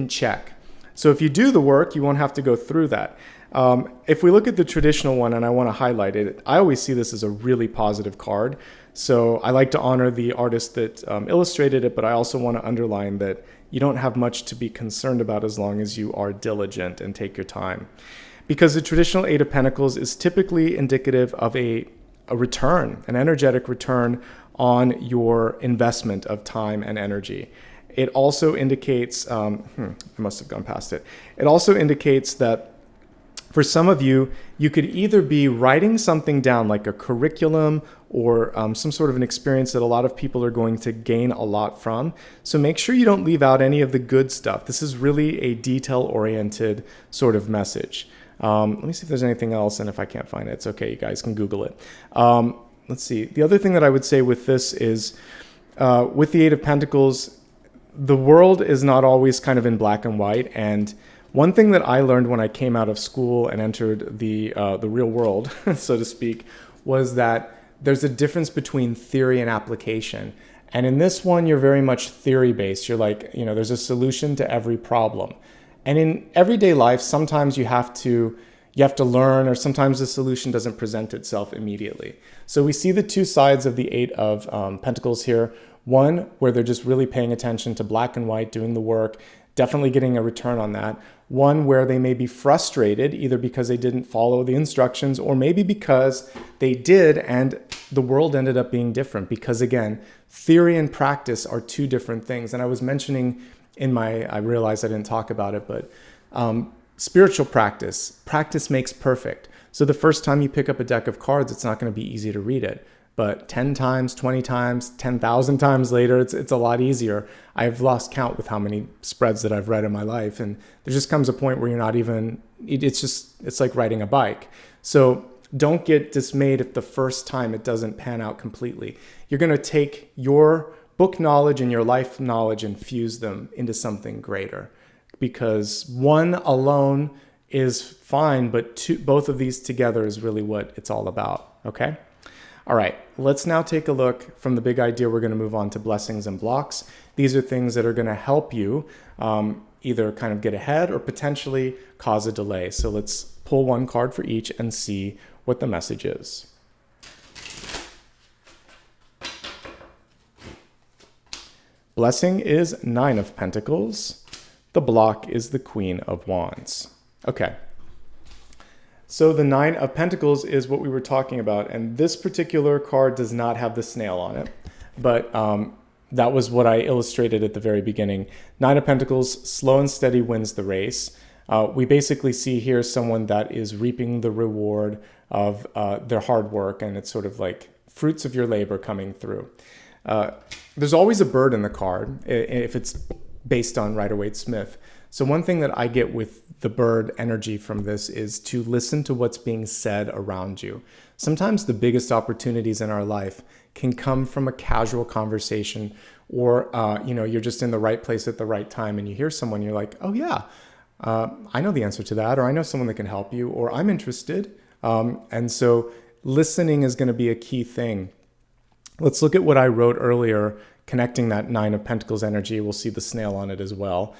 check. So if you do the work, you won't have to go through that. If we look at the traditional one, and I want to highlight it, I always see this as a really positive card. So I like to honor the artist that illustrated it, but I also want to underline that you don't have much to be concerned about as long as you are diligent and take your time. Because the traditional Eight of Pentacles is typically indicative of a return, an energetic return on your investment of time and energy. It also indicates, I must have gone past it. It also indicates that for some of you, you could either be writing something down like a curriculum or some sort of an experience that a lot of people are going to gain a lot from. So make sure you don't leave out any of the good stuff. This is really a detail-oriented sort of message. Let me see if there's anything else, and if I can't find it, it's okay. You guys can Google it. Let's see. The other thing that I would say with this is with the Eight of Pentacles, the world is not always kind of in black and white. And one thing that I learned when I came out of school and entered the real world, so to speak, was that there's a difference between theory and application. And in this one, you're very much theory-based. You're like, there's a solution to every problem. And in everyday life, sometimes you have to learn, or sometimes the solution doesn't present itself immediately. So we see the two sides of the Eight of Pentacles here. One, where they're just really paying attention to black and white, doing the work, definitely getting a return on that. One where they may be frustrated, either because they didn't follow the instructions, or maybe because they did and the world ended up being different. Because again, theory and practice are two different things. And I was mentioning I realized I didn't talk about it, but spiritual practice makes perfect. So the first time you pick up a deck of cards, it's not going to be easy to read it. But 10 times, 20 times, 10,000 times later, it's a lot easier. I've lost count with how many spreads that I've read in my life. And there just comes a point where you're not even, it's like riding a bike. So don't get dismayed if the first time it doesn't pan out completely. You're going to take your book knowledge and your life knowledge and fuse them into something greater. Because one alone is fine, but both of these together is really what it's all about. Okay? All right, let's now take a look from the big idea. We're going to move on to blessings and blocks. These are things that are going to help you either kind of get ahead or potentially cause a delay. So let's pull one card for each and see what the message is. Blessing is Nine of Pentacles. The block is the Queen of Wands. Okay. So the Nine of Pentacles is what we were talking about, and this particular card does not have the snail on it, but that was what I illustrated at the very beginning. Nine of Pentacles, slow and steady wins the race. We basically see here someone that is reaping the reward of their hard work, and it's sort of like fruits of your labor coming through. There's always a bird in the card if it's based on Rider-Waite-Smith. So one thing that I get with the bird energy from this is to listen to what's being said around you. Sometimes the biggest opportunities in our life can come from a casual conversation, or you're just in the right place at the right time and you hear someone, you're like, oh yeah, I know the answer to that, or I know someone that can help you, or I'm interested. And so listening is going to be a key thing. Let's look at what I wrote earlier, connecting that Nine of Pentacles energy. We'll see the snail on it as well.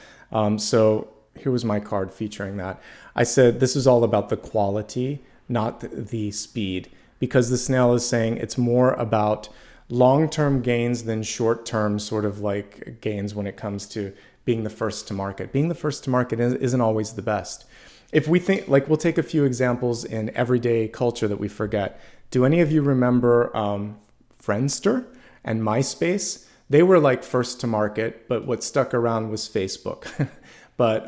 So here was my card featuring that. I said this is all about the quality, not the speed, because the snail is saying it's more about long-term gains than short-term sort of like gains when it comes to being the first to market. Being the first to market isn't always the best. If we think, like, we'll take a few examples in everyday culture that we forget. Do any of you remember Friendster and MySpace? They were like first to market, but what stuck around was Facebook. But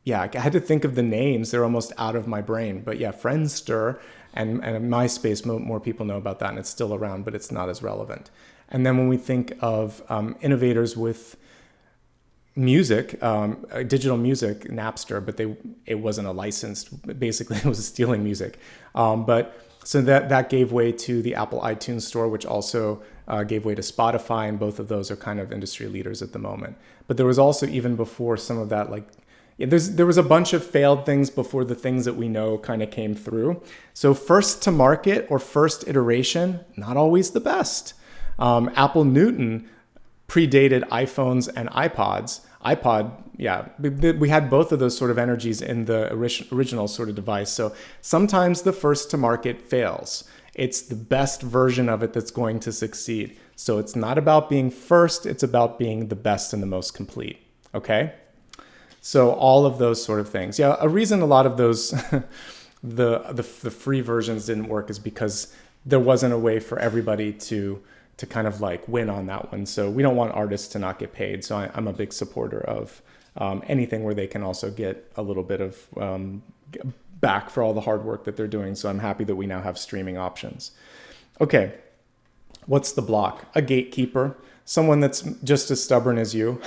yeah, I had to think of the names. They're almost out of my brain. But yeah, Friendster and MySpace, more people know about that, and it's still around, but it's not as relevant. And then when we think of innovators with music, digital music, Napster, but it wasn't a licensed, basically it was stealing music. So that gave way to the Apple iTunes Store, which also gave way to Spotify, and both of those are kind of industry leaders at the moment. But there was also, even before some of that, there was a bunch of failed things before the things that we know kind of came through. So first to market or first iteration, not always the best. Apple Newton predated iPhones and iPods. iPod, yeah, we had both of those sort of energies in the original sort of device. So sometimes the first to market fails. It's the best version of it that's going to succeed. So it's not about being first, it's about being the best and the most complete, okay? So all of those sort of things. Yeah, a reason a lot of those, the free versions didn't work is because there wasn't a way for everybody to kind of like win on that one. So we don't want artists to not get paid. So I'm a big supporter of anything where they can also get a little bit of back for all the hard work that they're doing. So I'm happy that we now have streaming options. Okay, what's the block? A gatekeeper, someone that's just as stubborn as you.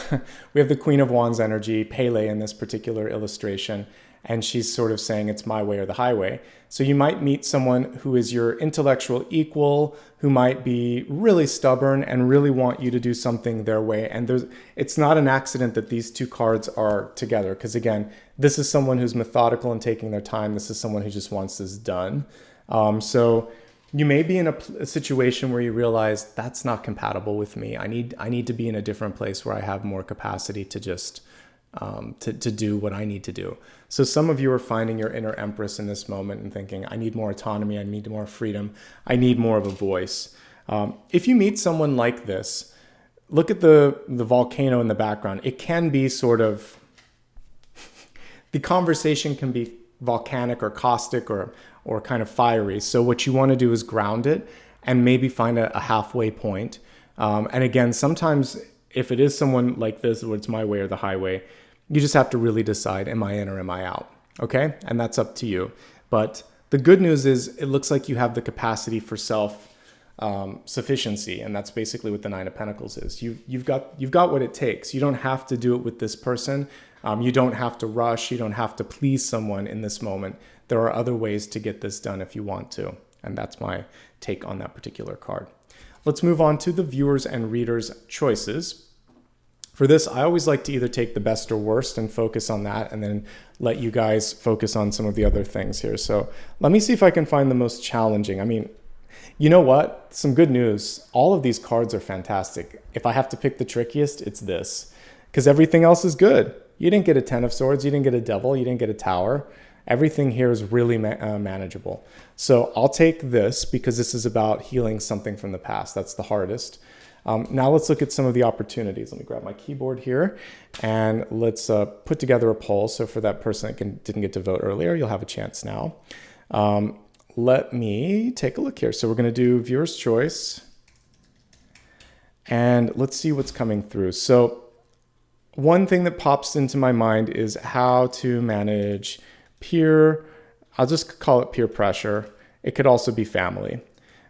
We have the Queen of Wands energy, Pele in this particular illustration, and she's sort of saying it's my way or the highway. So you might meet someone who is your intellectual equal, who might be really stubborn and really want you to do something their way. And it's not an accident that these two cards are together, because again, this is someone who's methodical and taking their time. This is someone who just wants this done. So you may be in a situation where you realize that's not compatible with me. I need to be in a different place where I have more capacity to just to do what I need to do. So some of you are finding your inner empress in this moment and thinking, I need more autonomy, I need more freedom, I need more of a voice. If you meet someone like this, look at the volcano in the background. It can be sort of, the conversation can be volcanic or caustic or kind of fiery. So what you want to do is ground it and maybe find a halfway point. And again, sometimes if it is someone like this, where it's my way or the highway, you just have to really decide, am I in or am I out? Okay? And that's up to you. But the good news is it looks like you have the capacity for self sufficiency. And that's basically what the Nine of Pentacles is. You've got what it takes. You don't have to do it with this person. You don't have to rush. You don't have to please someone in this moment. There are other ways to get this done if you want to. And that's my take on that particular card. Let's move on to the viewers and readers' choices. For this, I always like to either take the best or worst and focus on that, and then let you guys focus on some of the other things here. So let me see if I can find the most challenging. I mean, you know what? Some good news. All of these cards are fantastic. If I have to pick the trickiest, it's this, because everything else is good. You didn't get a Ten of Swords. You didn't get a Devil. You didn't get a Tower. Everything here is really manageable. So I'll take this because this is about healing something from the past. That's the hardest. Now let's look at some of the opportunities. Let me grab my keyboard here and let's put together a poll. So for that person that didn't get to vote earlier, you'll have a chance now. Let me take a look here. So we're going to do viewer's choice and let's see what's coming through. So one thing that pops into my mind is how to manage I'll just call it peer pressure. It could also be family.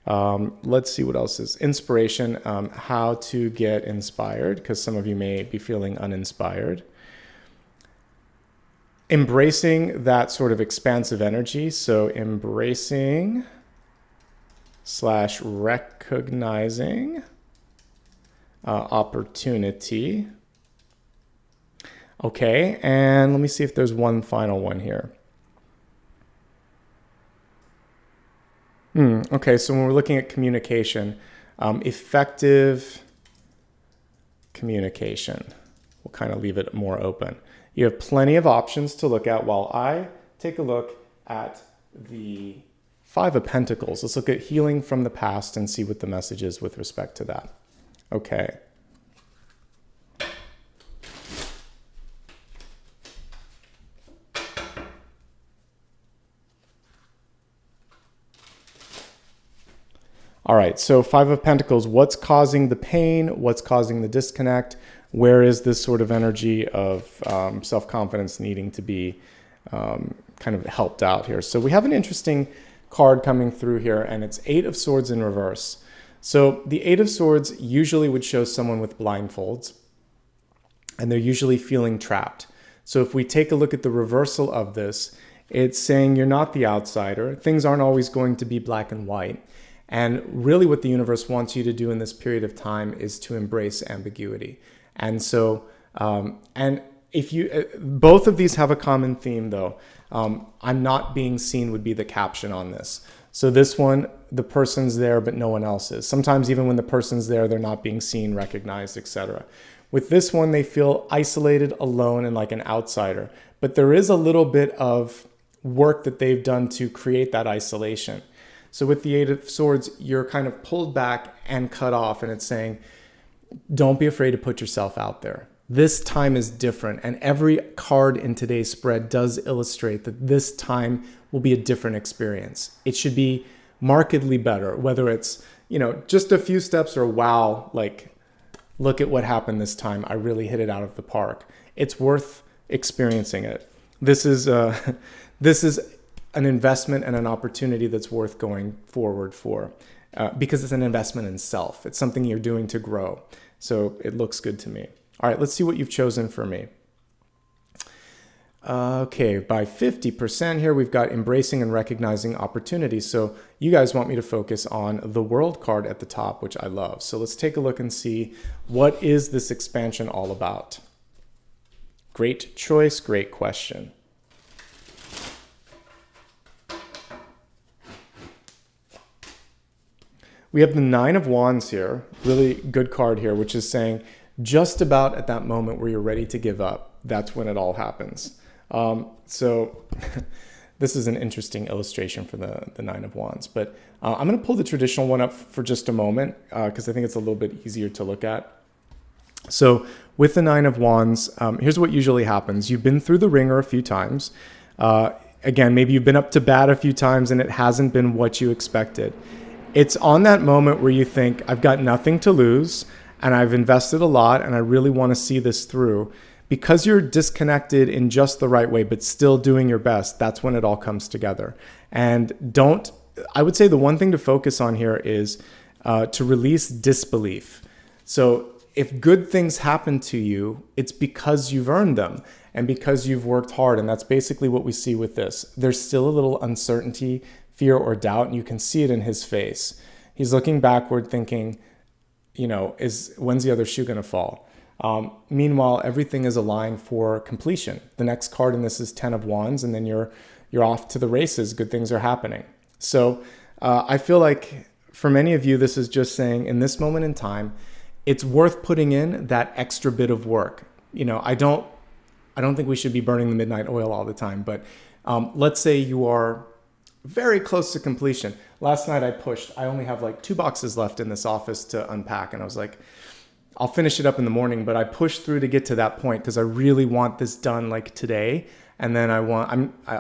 Let's see what else is. Inspiration, how to get inspired, because some of you may be feeling uninspired. Embracing that sort of expansive energy. So embracing / recognizing opportunity. Okay, and let me see if there's one final one here. Okay, so when we're looking at communication, effective communication, we'll kind of leave it more open. You have plenty of options to look at while I take a look at the Five of Pentacles. Let's look at healing from the past and see what the message is with respect to that. Okay. All right, so Five of Pentacles, what's causing the pain? What's causing the disconnect? Where is this sort of energy of self-confidence needing to be kind of helped out here? So we have an interesting card coming through here, and it's Eight of Swords in reverse. So the Eight of Swords usually would show someone with blindfolds, and they're usually feeling trapped. So if we take a look at the reversal of this, it's saying you're not the outsider. Things aren't always going to be black and white. And really what the universe wants you to do in this period of time is to embrace ambiguity. And so, and if you, both of these have a common theme though. I'm not being seen would be the caption on this. So this one, the person's there, but no one else is. Sometimes even when the person's there, they're not being seen, recognized, etc. With this one, they feel isolated, alone, and like an outsider. But there is a little bit of work that they've done to create that isolation. So with the Eight of Swords, you're kind of pulled back and cut off, and it's saying, don't be afraid to put yourself out there. This time is different, and every card in today's spread does illustrate that this time will be a different experience. It should be markedly better, whether it's, just a few steps or wow, like, look at what happened this time. I really hit it out of the park. It's worth experiencing it. This is an investment and an opportunity that's worth going forward for because it's an investment in self. It's something you're doing to grow. So it looks good to me. All right, let's see what you've chosen for me. Okay, by 50% here, we've got embracing and recognizing opportunities. So you guys want me to focus on the World card at the top, which I love. So let's take a look and see, what is this expansion all about? Great choice, great question. We have the Nine of Wands here, really good card here, which is saying just about at that moment where you're ready to give up, that's when it all happens. So this is an interesting illustration for the Nine of Wands, but I'm going to pull the traditional one up for just a moment because I think it's a little bit easier to look at. So with the Nine of Wands, here's what usually happens. You've been through the ringer a few times. Again, maybe you've been up to bat a few times and it hasn't been what you expected. It's on that moment where you think, I've got nothing to lose and I've invested a lot and I really want to see this through. Because you're disconnected in just the right way, but still doing your best, that's when it all comes together. And I would say the one thing to focus on here is to release disbelief. So if good things happen to you, it's because you've earned them and because you've worked hard. And that's basically what we see with this. There's still a little uncertainty, fear, or doubt, and you can see it in his face. He's looking backward thinking, when's the other shoe going to fall? Meanwhile, everything is aligned for completion. The next card in this is 10 of Wands, and then you're off to the races. Good things are happening. So I feel like for many of you, this is just saying in this moment in time, it's worth putting in that extra bit of work. I don't think we should be burning the midnight oil all the time, but let's say you are very close to completion. Last night I only have like 2 boxes left in this office to unpack, and I was like, I'll finish it up in the morning, but I pushed through to get to that point because I really want this done like today. And then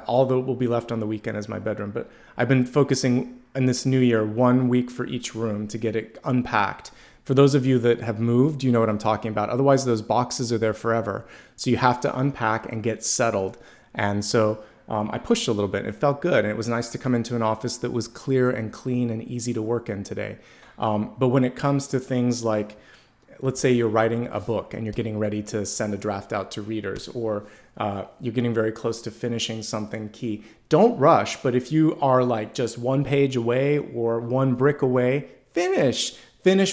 all that will be left on the weekend is my bedroom. But I've been focusing in this new year, 1 week for each room to get it unpacked. For those of you that have moved, you know what I'm talking about. Otherwise, those boxes are there forever. So you have to unpack and get settled. And so I pushed a little bit. It felt good. And it was nice to come into an office that was clear and clean and easy to work in today. But when it comes to things like, let's say you're writing a book and you're getting ready to send a draft out to readers, or you're getting very close to finishing something key. Don't rush, but if you are like just 1 page away or 1 brick away, finish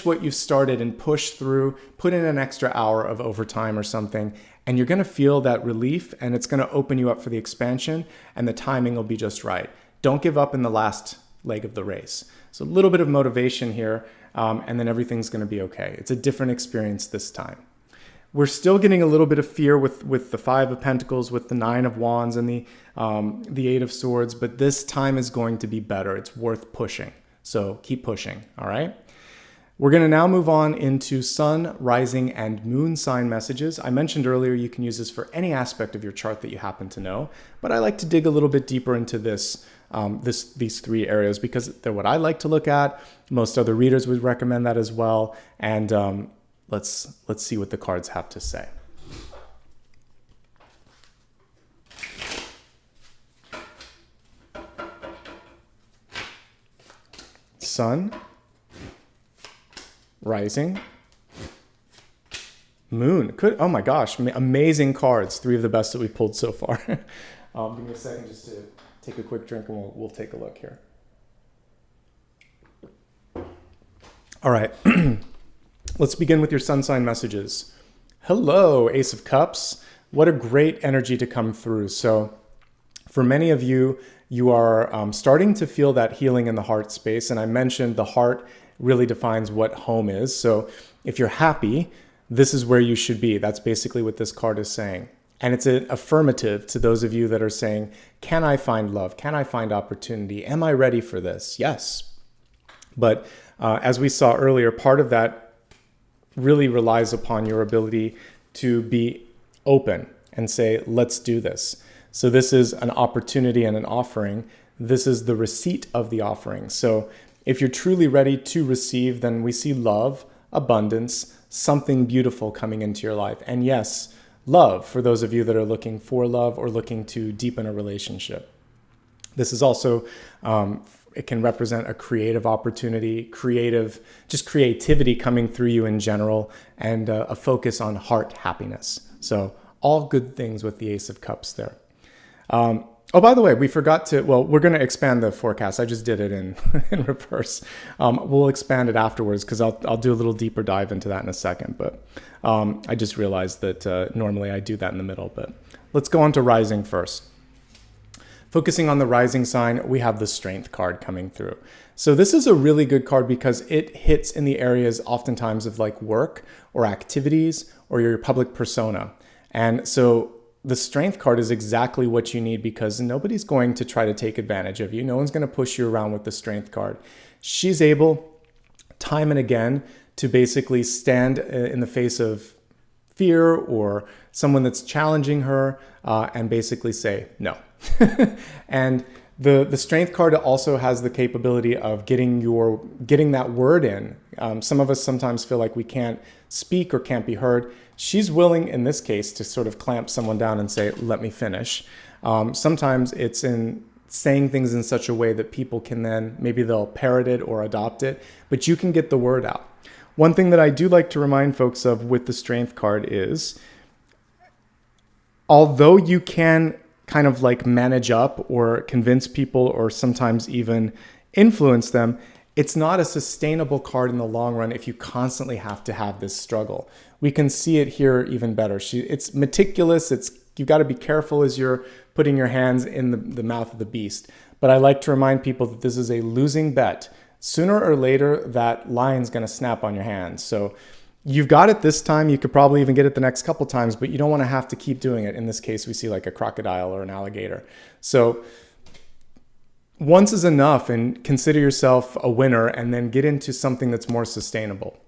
what you've started and push through, put in an extra hour of overtime or something, and you're going to feel that relief, and it's going to open you up for the expansion, and the timing will be just right. Don't give up in the last leg of the race. So a little bit of motivation here. And then everything's going to be okay. It's a different experience this time. We're still getting a little bit of fear with the 5 of Pentacles, with the 9 of Wands, and the 8 of Swords, but this time is going to be better. It's worth pushing. So keep pushing, all right? We're going to now move on into Sun, Rising, and Moon sign messages. I mentioned earlier you can use this for any aspect of your chart that you happen to know, but I like to dig a little bit deeper into these 3 areas because they're what I like to look at. Most other readers would recommend that as well. And let's see what the cards have to say. Sun, Rising, Moon. Oh my gosh, amazing cards. 3 of the best that we've pulled so far. Give me a second just to take a quick drink and we'll take a look here. All right, let's begin with your sun sign messages. Hello, Ace of Cups. What a great energy to come through. So for many of you, you are starting to feel that healing in the heart space. And I mentioned the heart really defines what home is. So if you're happy, this is where you should be. That's basically what this card is saying. And it's an affirmative to those of you that are saying, can I find love? Can I find opportunity? Am I ready for this? Yes. But as we saw earlier, part of that really relies upon your ability to be open and say, let's do this. So this is an opportunity and an offering. This is the receipt of the offering. So if you're truly ready to receive, then we see love, abundance, something beautiful coming into your life. And yes, love for those of you that are looking for love or looking to deepen a relationship. This is also, it can represent a creative opportunity, just creativity coming through you in general, and a focus on heart happiness. So all good things with the Ace of Cups there. Oh, by the way, we forgot to, well, we're going to expand the forecast. I just did it in reverse. We'll expand it afterwards because I'll do a little deeper dive into that in a second. But I just realized that normally I do that in the middle. But let's go on to rising first. Focusing on the rising sign, we have the Strength card coming through. So this is a really good card because it hits in the areas oftentimes of like work or activities or your public persona. And so the Strength card is exactly what you need because nobody's going to try to take advantage of you. No one's going to push you around with the Strength card. She's able, time and again, to basically stand in the face of fear or someone that's challenging her and basically say no. And the Strength card also has the capability of getting that word in. Some of us sometimes feel like we can't speak or can't be heard. She's willing, in this case, to sort of clamp someone down and say, let me finish. Sometimes it's in saying things in such a way that people can then, maybe they'll parrot it or adopt it, but you can get the word out. One thing that I do like to remind folks of with the Strength card is, although you can kind of like manage up or convince people or sometimes even influence them, it's not a sustainable card in the long run if you constantly have to have this struggle. We can see it here even better. It's meticulous. You've got to be careful as you're putting your hands in the mouth of the beast. But I like to remind people that this is a losing bet. Sooner or later, that lion's going to snap on your hands. So you've got it this time. You could probably even get it the next couple times, but you don't want to have to keep doing it. In this case, we see like a crocodile or an alligator. So once is enough, and consider yourself a winner and then get into something that's more sustainable.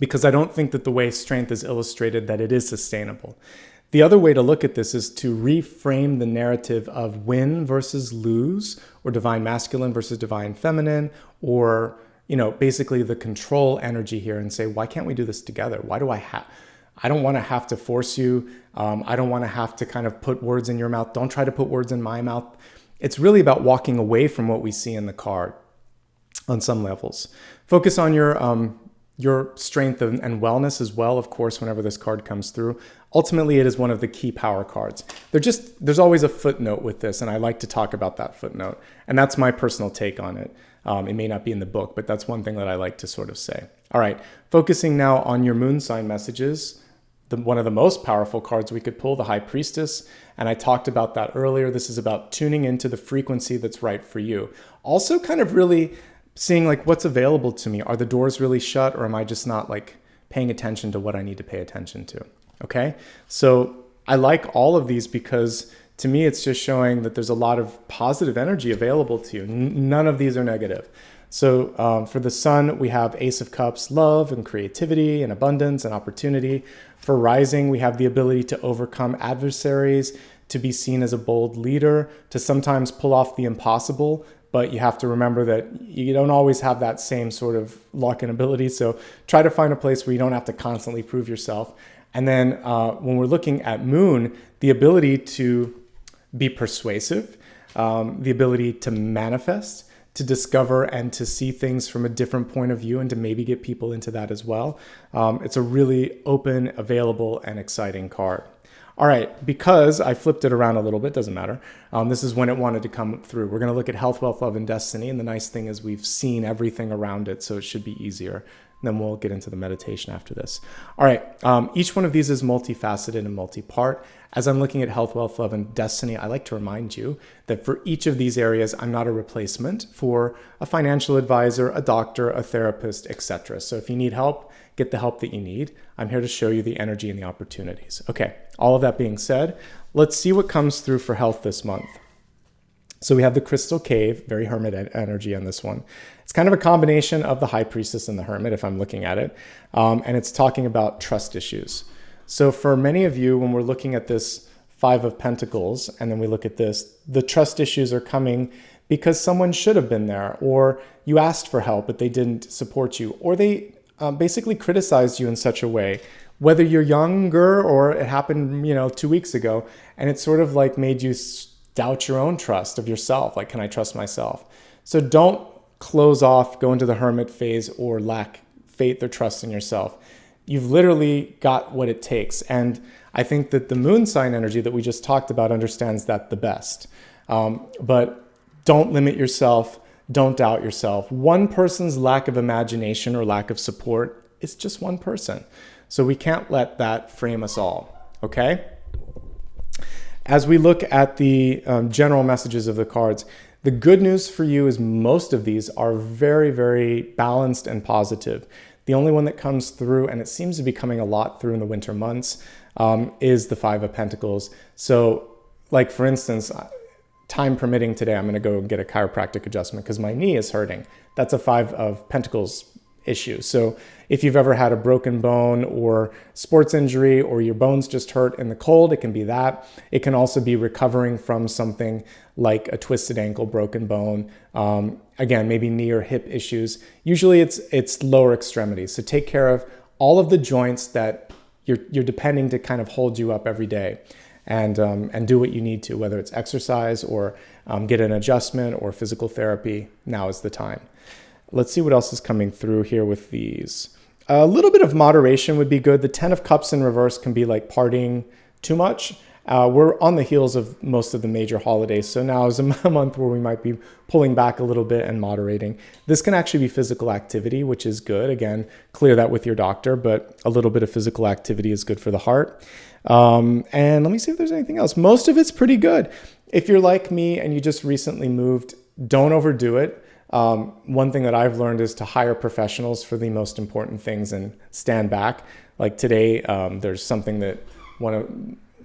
Because I don't think that the way Strength is illustrated that it is sustainable. The other way to look at this is to reframe the narrative of win versus lose, or divine masculine versus divine feminine, or basically the control energy here, and say, why can't we do this together? Why do I don't want to have to force you. I don't want to have to kind of put words in your mouth. Don't try to put words in my mouth. It's really about walking away from what we see in the card on some levels. Focus on your strength and wellness as well, of course, whenever this card comes through. Ultimately, it is one of the key power cards. There's always a footnote with this, and I like to talk about that footnote. And that's my personal take on it. It may not be in the book, but that's one thing that I like to sort of say. All right, focusing now on your moon sign messages. One of the most powerful cards we could pull, the High Priestess. And I talked about that earlier. This is about tuning into the frequency that's right for you. Also kind of really seeing like what's available to me. Are the doors really shut, or am I just not like paying attention to what I need to pay attention to? Okay. So I like all of these because to me, it's just showing that there's a lot of positive energy available to you. None of these are negative. So for the Sun, we have Ace of Cups, love and creativity and abundance and opportunity. For Rising, we have the ability to overcome adversaries, to be seen as a bold leader, to sometimes pull off the impossible, but you have to remember that you don't always have that same sort of luck and ability. So try to find a place where you don't have to constantly prove yourself. And then when we're looking at Moon, the ability to be persuasive, the ability to manifest, to discover and to see things from a different point of view, and to maybe get people into that as well. It's a really open, available, and exciting card. All right, because I flipped it around a little bit, doesn't matter. This is when it wanted to come through. We're gonna look at health, wealth, love, and destiny. And the nice thing is we've seen everything around it, so it should be easier then we'll get into the meditation after this. All right, each one of these is multifaceted and multi-part. As I'm looking at health, wealth, love, and destiny, I like to remind you that for each of these areas, I'm not a replacement for a financial advisor, a doctor, a therapist, etc. So if you need help, get the help that you need. I'm here to show you the energy and the opportunities. Okay, all of that being said, let's see what comes through for health this month. So we have the Crystal Cave, very hermit energy on this one. It's kind of a combination of the High Priestess and the Hermit, if I'm looking at it. And it's talking about trust issues. So for many of you, when we're looking at this Five of Pentacles, and then we look at this, the trust issues are coming because someone should have been there, or you asked for help, but they didn't support you, or they basically criticized you in such a way, whether you're younger or it happened, 2 weeks ago, and it sort of like made you doubt your own trust of yourself. Like, can I trust myself? So don't close off, go into the hermit phase, or lack faith or trust in yourself. You've literally got what it takes. And I think that the moon sign energy that we just talked about understands that the best. But don't limit yourself. Don't doubt yourself. One person's lack of imagination or lack of support is just one person. So we can't let that frame us all. Okay? As we look at the general messages of the cards, the good news for you is most of these are very, very balanced and positive. The only one that comes through, and it seems to be coming a lot through in the winter months, is the Five of Pentacles. So, like for instance, time permitting today, I'm going to go and get a chiropractic adjustment because my knee is hurting. That's a Five of Pentacles issue. So if you've ever had a broken bone or sports injury, or your bones just hurt in the cold, it can be that. It can also be recovering from something like a twisted ankle, broken bone. Again, maybe knee or hip issues. Usually it's lower extremities. So take care of all of the joints that you're depending to kind of hold you up every day, and do what you need to, whether it's exercise or get an adjustment or physical therapy. Now is the time. Let's see what else is coming through here with these. A little bit of moderation would be good. The 10 of Cups in reverse can be like partying too much. We're on the heels of most of the major holidays, so now is a month where we might be pulling back a little bit and moderating. This can actually be physical activity, which is good. Again, clear that with your doctor, but a little bit of physical activity is good for the heart. And let me see if there's anything else. Most of it's pretty good. If you're like me and you just recently moved, don't overdo it. One thing that I've learned is to hire professionals for the most important things and stand back. Like today, there's something that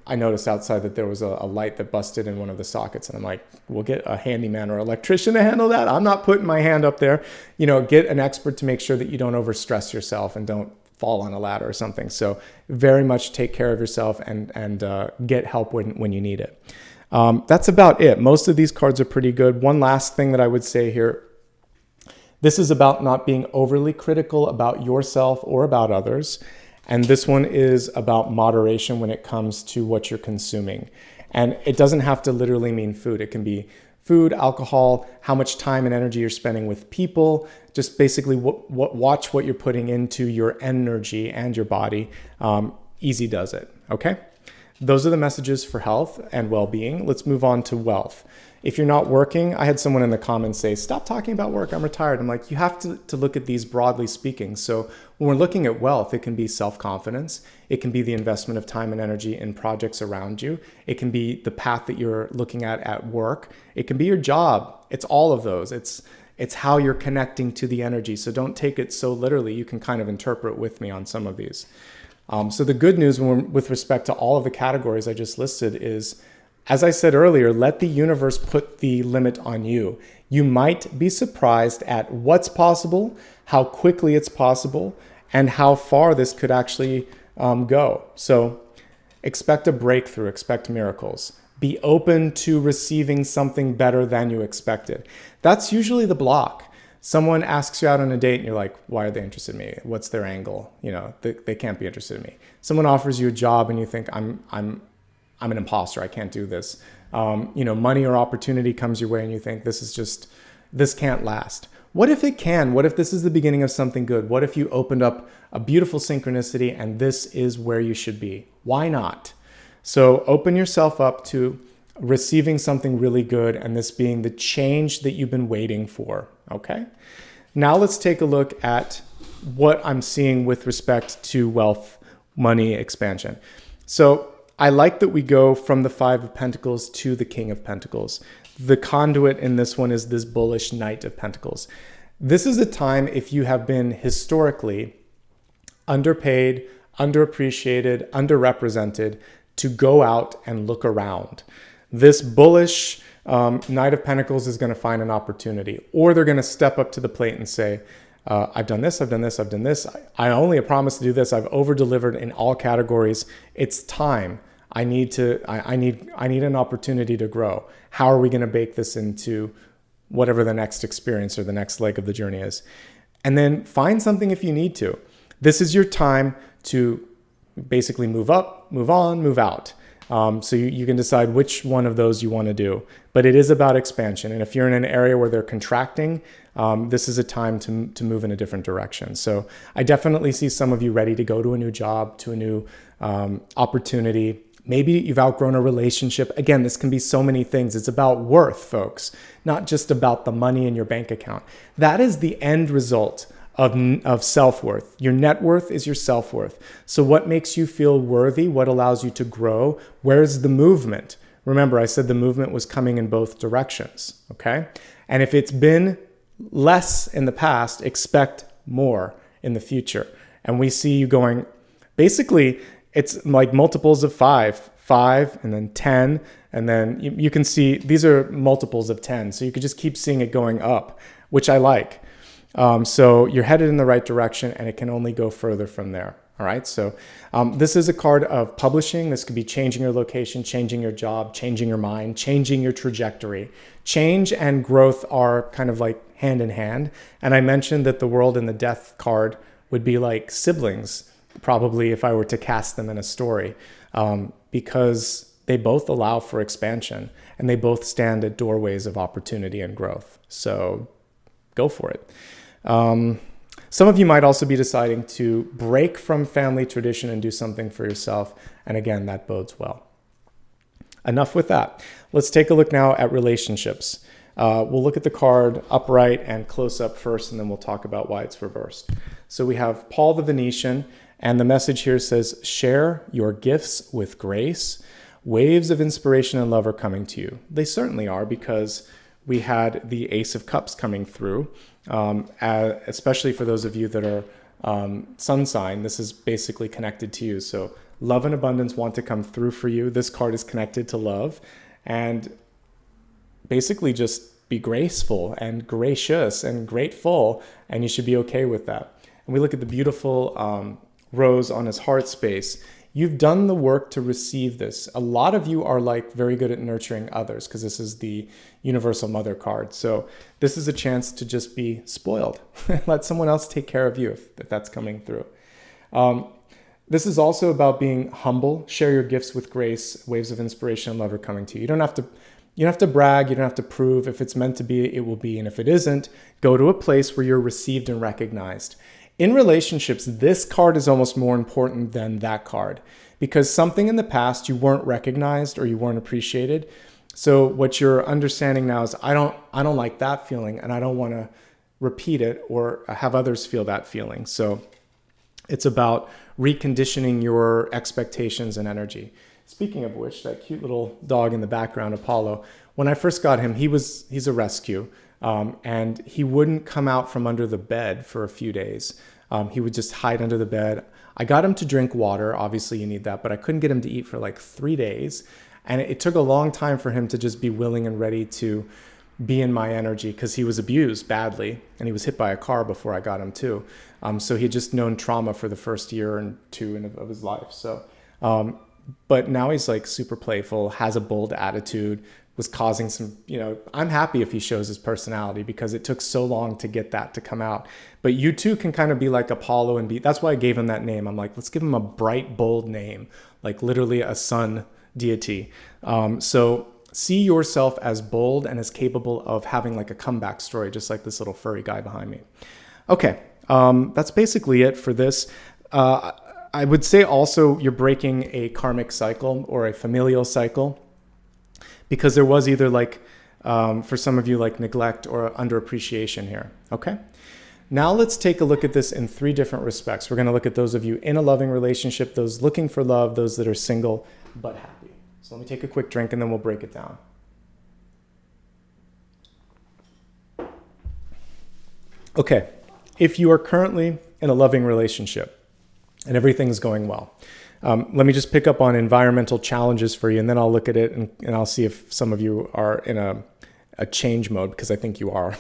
I noticed outside that there was a light that busted in one of the sockets, and I'm like, we'll get a handyman or electrician to handle that. I'm not putting my hand up there. Get an expert to make sure that you don't overstress yourself and don't fall on a ladder or something. So very much take care of yourself and get help when you need it. That's about it. Most of these cards are pretty good. One last thing that I would say here. This is about not being overly critical about yourself or about others. And this one is about moderation when it comes to what you're consuming. And it doesn't have to literally mean food. It can be food, alcohol, how much time and energy you're spending with people. Just basically watch what you're putting into your energy and your body. Easy does it, okay? Those are the messages for health and well-being. Let's move on to wealth. If you're not working, I had someone in the comments say, stop talking about work, I'm retired. I'm like, you have to look at these broadly speaking. So when we're looking at wealth, it can be self-confidence. It can be the investment of time and energy in projects around you. It can be the path that you're looking at work. It can be your job. It's all of those. It's how you're connecting to the energy. So don't take it so literally. You can kind of interpret with me on some of these. So the good news with respect to all of the categories I just listed is, as I said earlier, let the universe put the limit on you. You might be surprised at what's possible, how quickly it's possible, and how far this could actually go. So expect a breakthrough, expect miracles. Be open to receiving something better than you expected. That's usually the block. Someone asks you out on a date and you're like, why are they interested in me? What's their angle? They can't be interested in me. Someone offers you a job and you think, I'm an imposter. I can't do this. Money or opportunity comes your way and you think this can't last. What if it can? What if this is the beginning of something good? What if you opened up a beautiful synchronicity and this is where you should be? Why not? So open yourself up to receiving something really good and this being the change that you've been waiting for. Okay. Now let's take a look at what I'm seeing with respect to wealth, money, expansion. So I like that we go from the Five of Pentacles to the King of Pentacles. The conduit in this one is this bullish Knight of Pentacles. This is a time, if you have been historically underpaid, underappreciated, underrepresented, to go out and look around. This bullish Knight of Pentacles is going to find an opportunity, or they're going to step up to the plate and say, I've done this, I've done this, I've done this. I only promised to do this. I've over-delivered in all categories. It's time. I need an opportunity to grow. How are we going to bake this into whatever the next experience or the next leg of the journey is? And then find something if you need to. This is your time to basically move up, move on, move out. So you can decide which one of those you want to do. But it is about expansion. And if you're in an area where they're contracting, this is a time to move in a different direction. So I definitely see some of you ready to go to a new job, to a new opportunity. Maybe you've outgrown a relationship. Again, this can be so many things. It's about worth, folks, not just about the money in your bank account. That is the end result of self-worth. Your net worth is your self-worth. So what makes you feel worthy? What allows you to grow? Where's the movement? Remember, I said the movement was coming in both directions, okay? And if it's been less in the past, expect more in the future. And we see you going, basically, it's like multiples of 5, and then 10, and then you can see these are multiples of 10. So you could just keep seeing it going up, which I like. So you're headed in the right direction, and it can only go further from there. All right. So this is a card of publishing. This could be changing your location, changing your job, changing your mind, changing your trajectory. Change and growth are kind of like hand in hand. And I mentioned that the World and the Death card would be like siblings, probably, if I were to cast them in a story, because they both allow for expansion and they both stand at doorways of opportunity and growth. So go for it. Some of you might also be deciding to break from family tradition and do something for yourself. And again, that bodes well. Enough with that. Let's take a look now at relationships. We'll look at the card upright and close up first, and then we'll talk about why it's reversed. So we have Paul the Venetian, and the message here says, share your gifts with grace. Waves of inspiration and love are coming to you. They certainly are, because we had the Ace of Cups coming through, especially for those of you that are sun sign. This is basically connected to you. So love and abundance want to come through for you. This card is connected to love, and basically just be graceful and gracious and grateful, and you should be okay with that. And we look at the beautiful rose on his heart space. You've done the work to receive this. A lot of you are like very good at nurturing others, because this is the Universal Mother card. So this is a chance to just be spoiled. Let someone else take care of you if that's coming through. This is also about being humble. Share your gifts with grace. Waves of inspiration and love are coming to you. You don't have to brag. You don't have to prove. If it's meant to be, it will be. And if it isn't, go to a place where you're received and recognized. In relationships, this card is almost more important than that card, because something in the past you weren't recognized or you weren't appreciated. So what you're understanding now is I don't like that feeling, and I don't want to repeat it or have others feel that feeling. So it's about reconditioning your expectations and energy. Speaking of which, that cute little dog in the background, Apollo, when I first got him, he's a rescue. And he wouldn't come out from under the bed for a few days. He would just hide under the bed. I got him to drink water. Obviously, you need that. But I couldn't get him to eat for like 3 days. And it took a long time for him to just be willing and ready to be in my energy, because he was abused badly. And he was hit by a car before I got him too. So he had just known trauma for the first year and two of his life. So, but now he's like super playful, has a bold attitude, was causing some, I'm happy if he shows his personality, because it took so long to get that to come out. But you too can kind of be like Apollo and that's why I gave him that name. I'm like, let's give him a bright, bold name, like literally a sun deity. So see yourself as bold and as capable of having like a comeback story, just like this little furry guy behind me. Okay, that's basically it for this. I would say also you're breaking a karmic cycle or a familial cycle, because there was either like, for some of you, like neglect or underappreciation here. Okay. Now let's take a look at this in 3 different respects. We're going to look at those of you in a loving relationship, those looking for love, those that are single but happy. So let me take a quick drink and then we'll break it down. Okay, if you are currently in a loving relationship and everything's going well, let me just pick up on environmental challenges for you, and then I'll look at it and I'll see if some of you are in a change mode, because I think you are.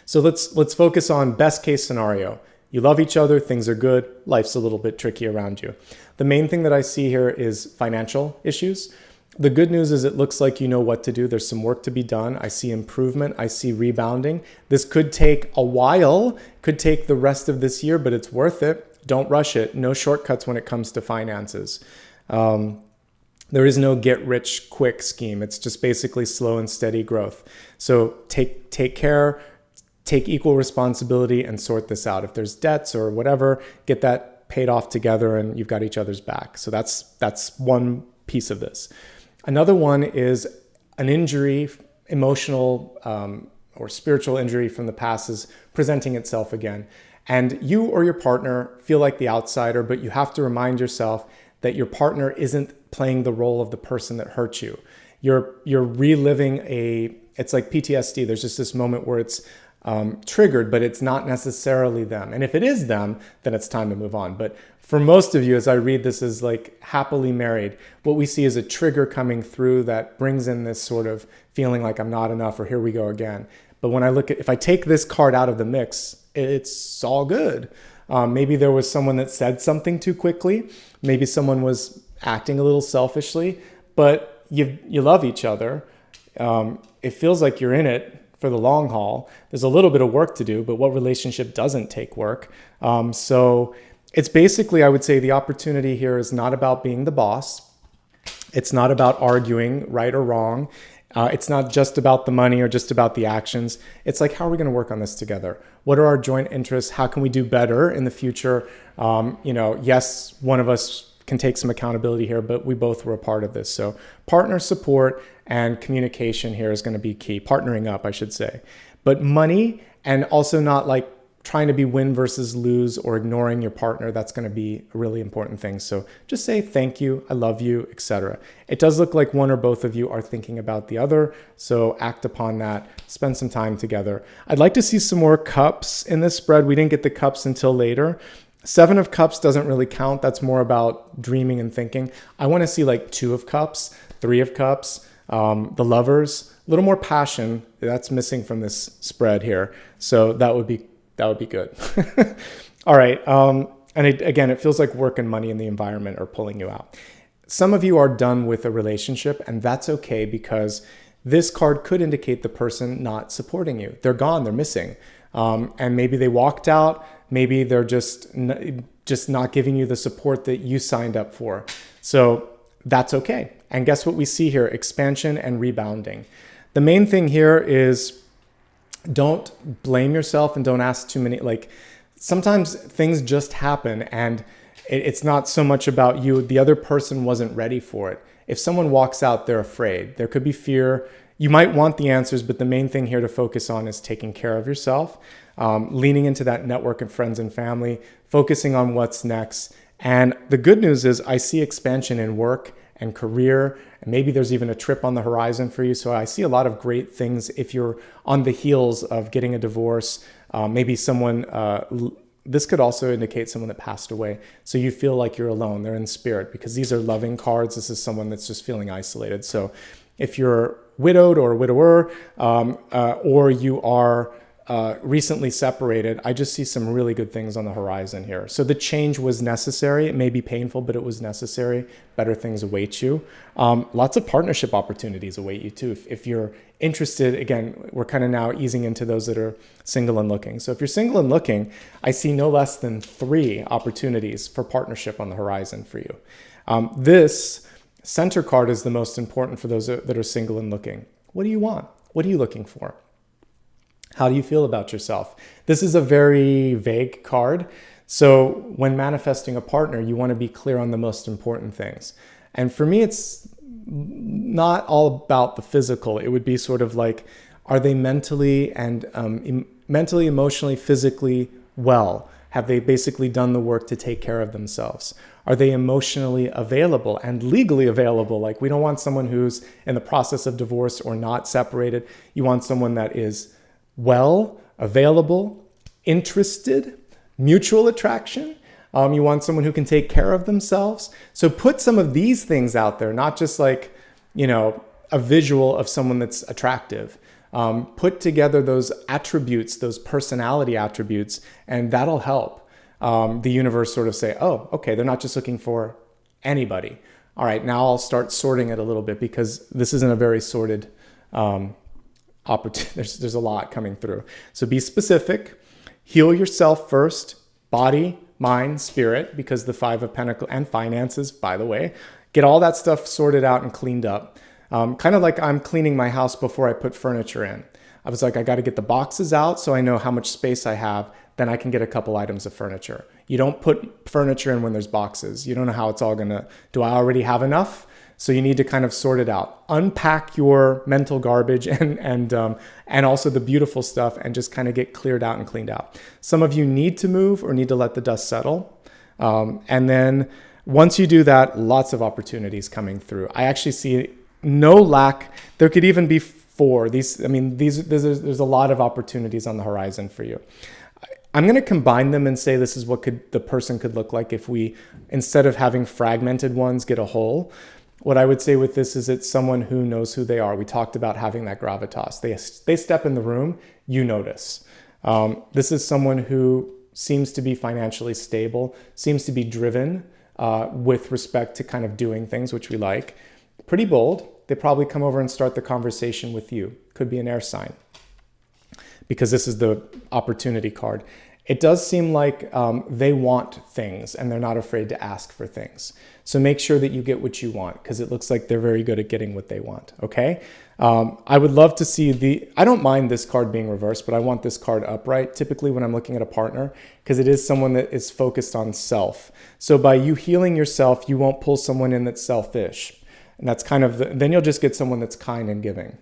So let's focus on best case scenario. You love each other, things are good, life's a little bit tricky around you. The main thing that I see here is financial issues. The good news is it looks like you know what to do. There's some work to be done. I see improvement. I see rebounding. This could take a while, could take the rest of this year, but it's worth it. Don't rush it. No shortcuts when it comes to finances. There is no get rich quick scheme. It's just basically slow and steady growth. So take care, take equal responsibility, and sort this out. If there's debts or whatever, get that paid off together and you've got each other's back. So that's one piece of this. Another one is an injury, emotional or spiritual injury from the past is presenting itself again. And you or your partner feel like the outsider, but you have to remind yourself that your partner isn't playing the role of the person that hurt you. You're reliving it's like PTSD. There's just this moment where it's triggered, but it's not necessarily them. And if it is them, then it's time to move on. But for most of you, as I read this as like happily married, what we see is a trigger coming through that brings in this sort of feeling like I'm not enough, or here we go again. But when I look at, if I take this card out of the mix, it's all good. Maybe there was someone that said something too quickly. Maybe someone was acting a little selfishly, but you love each other. It feels like you're in it for the long haul. There's a little bit of work to do, but what relationship doesn't take work? So it's basically, I would say the opportunity here is not about being the boss. It's not about arguing right or wrong. It's not just about the money or just about the actions. It's like, how are we going to work on this together? What are our joint interests? How can we do better in the future? Yes, one of us can take some accountability here, but we both were a part of this. So partner support and communication here is going to be key. Partnering up, I should say. But money, and also not like trying to be win versus lose or ignoring your partner, that's going to be a really important thing. So just say thank you, I love you, etc. It does look like one or both of you are thinking about the other, so act upon that, spend some time together. I'd like to see some more cups in this spread. We didn't get the cups until later. 7 of cups doesn't really count. That's more about dreaming and thinking. I want to see like 2 of cups, 3 of cups, the lovers, a little more passion. That's missing from this spread here. So that would be good. All right. And again, it feels like work and money in the environment are pulling you out. Some of you are done with a relationship, and that's okay, because this card could indicate the person not supporting you. They're gone. They're missing. And maybe they walked out. Maybe they're just not giving you the support that you signed up for. So that's okay. And guess what we see here? Expansion and rebounding. The main thing here is don't blame yourself and don't ask too many. Like, sometimes things just happen and it's not so much about you. The other person wasn't ready for it. If someone walks out, they're afraid. There could be fear. You might want the answers, but the main thing here to focus on is taking care of yourself, leaning into that network of friends and family, focusing on what's next. And the good news is I see expansion in work and career, and maybe there's even a trip on the horizon for you. So I see a lot of great things if you're on the heels of getting a divorce. Maybe someone, this could also indicate someone that passed away. So you feel like you're alone. They're in spirit, because these are loving cards. This is someone that's just feeling isolated. So if you're widowed or a widower, or you are recently separated, I just see some really good things on the horizon here. So the change was necessary. It may be painful, but it was necessary. Better things await you. Lots of partnership opportunities await you too. If you're interested, again, we're kind of now easing into those that are single and looking. So if you're single and looking, I see no less than 3 opportunities for partnership on the horizon for you. This center card is the most important for those that are single and looking. What do you want? What are you looking for? How do you feel about yourself? This is a very vague card. So when manifesting a partner, you want to be clear on the most important things. And for me, it's not all about the physical. It would be sort of like, are they mentally and mentally, emotionally, physically well? Have they basically done the work to take care of themselves? Are they emotionally available and legally available? Like, we don't want someone who's in the process of divorce or not separated. You want someone that is well, available, interested, mutual attraction. You want someone who can take care of themselves. So put some of these things out there, not just like, a visual of someone that's attractive. Put together those attributes, those personality attributes, and that'll help the universe sort of say, oh, okay, they're not just looking for anybody. All right, now I'll start sorting it a little bit, because this isn't a very sorted opportunity. There's a lot coming through. So be specific. Heal yourself first, body, mind, spirit, because the Five of Pentacles, and finances, by the way. Get all that stuff sorted out and cleaned up. Kind of like I'm cleaning my house before I put furniture in. I was like, I got to get the boxes out so I know how much space I have. Then I can get a couple items of furniture. You don't put furniture in when there's boxes. You don't know how it's all gonna, do I already have enough? So you need to kind of sort it out. Unpack your mental garbage and also the beautiful stuff, and just kind of get cleared out and cleaned out. Some of you need to move or need to let the dust settle. And then once you do that, lots of opportunities coming through. I actually see no lack. There could even be four. There's a lot of opportunities on the horizon for you. I'm going to combine them and say this is what the person could look like if we, instead of having fragmented ones, get a whole. What I would say with this is it's someone who knows who they are. We talked about having that gravitas. They step in the room, you notice. This is someone who seems to be financially stable, seems to be driven with respect to kind of doing things, which we like. Pretty bold. They probably come over and start the conversation with you. Could be an air sign, because this is the opportunity card. It does seem like they want things and they're not afraid to ask for things. So make sure that you get what you want, because it looks like they're very good at getting what they want, okay? I would love to see I don't mind this card being reversed, but I want this card upright, typically when I'm looking at a partner, because it is someone that is focused on self. So by you healing yourself, you won't pull someone in that's selfish. And that's kind of, then you'll just get someone that's kind and giving.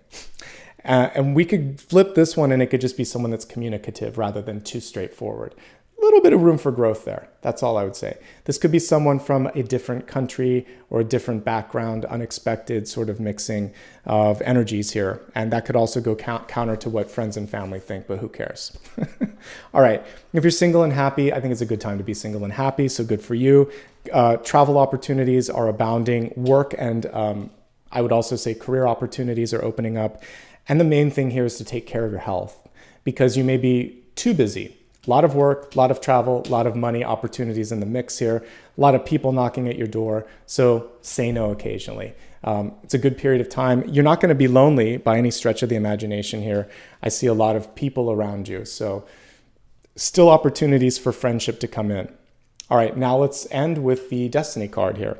And we could flip this one and it could just be someone that's communicative rather than too straightforward. A little bit of room for growth there. That's all I would say. This could be someone from a different country or a different background, unexpected sort of mixing of energies here. And that could also go counter to what friends and family think, but who cares? All right. If you're single and happy, I think it's a good time to be single and happy. So good for you. Travel opportunities are abounding. Work and I would also say career opportunities are opening up. And the main thing here is to take care of your health, because you may be too busy. A lot of work, a lot of travel, a lot of money opportunities in the mix here, a lot of people knocking at your door. So say no occasionally. It's a good period of time. You're not going to be lonely by any stretch of the imagination here. I see a lot of people around you. So still opportunities for friendship to come in. All right, now let's end with the Destiny card here.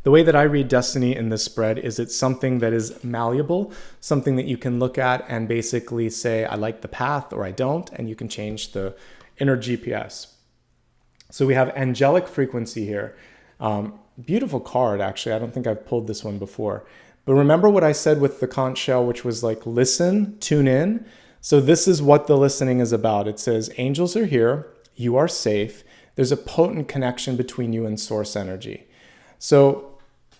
The way that I read Destiny in this spread is it's something that is malleable, something that you can look at and basically say, I like the path or I don't, and you can change the inner GPS. So we have angelic frequency here. Beautiful card, actually. I don't think I've pulled this one before. But remember what I said with the conch shell, which was like listen, tune in. So this is what the listening is about. It says, angels are here, you are safe. There's a potent connection between you and source energy. So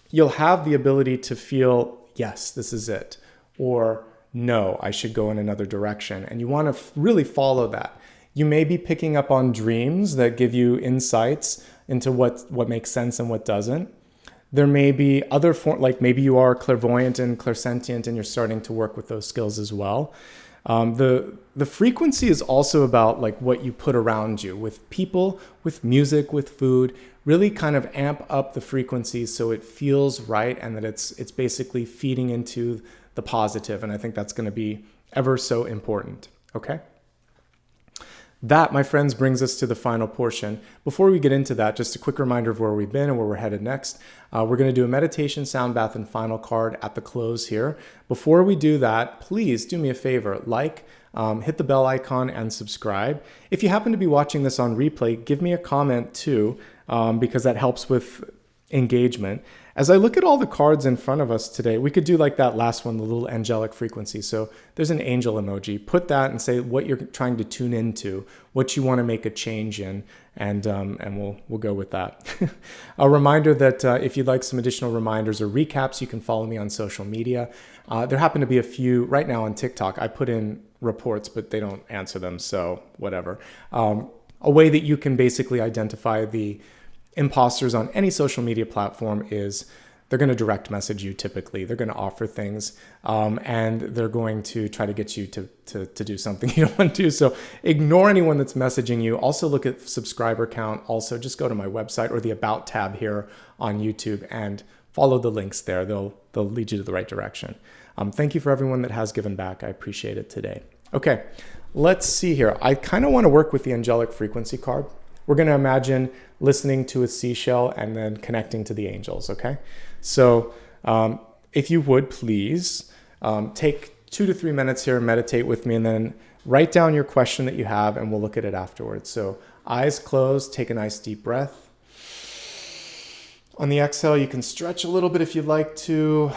you'll have the ability to feel, yes, this is it, or no, I should go in another direction. And you want to really follow that. You may be picking up on dreams that give you insights into what makes sense and what doesn't. There may be other forms, like maybe you are clairvoyant and clairsentient and you're starting to work with those skills as well. The frequency is also about like what you put around you, with people, with music, with food. Really kind of amp up the frequency so it feels right and that it's basically feeding into the positive. And I think that's going to be ever so important. Okay? That, my friends, brings us to the final portion. Before we get into that, just a quick reminder of where we've been and where we're headed next. We're going to do a meditation, sound bath, and final card at the close here. Before we do that, please do me a favor, hit the bell icon and subscribe. If you happen to be watching this on replay, give me a comment too, because that helps with engagement. As I look at all the cards in front of us today, we could do like that last one, the little angelic frequency. So there's an angel emoji. Put that and say what you're trying to tune into, what you want to make a change in, and we'll go with that. A reminder that if you'd like some additional reminders or recaps, you can follow me on social media. There happen to be a few right now on TikTok. I put in reports, but they don't answer them, so whatever. A way that you can basically identify the imposters on any social media platform is they're going to direct message you typically. They're going to offer things, and they're going to try to get you to do something you don't want to do. So ignore anyone that's messaging you. Also look at subscriber count. Also just go to my website or the About tab here on YouTube and follow the links there. They'll lead you to the right direction. Thank you for everyone that has given back. I appreciate it today. Okay, let's see here. I kind of want to work with the angelic frequency card. We're going to imagine listening to a seashell and then connecting to the angels, okay? So if you would, please take 2 to 3 minutes here and meditate with me, and then write down your question that you have, and we'll look at it afterwards. So eyes closed, take a nice deep breath. On the exhale, you can stretch a little bit if you'd like to.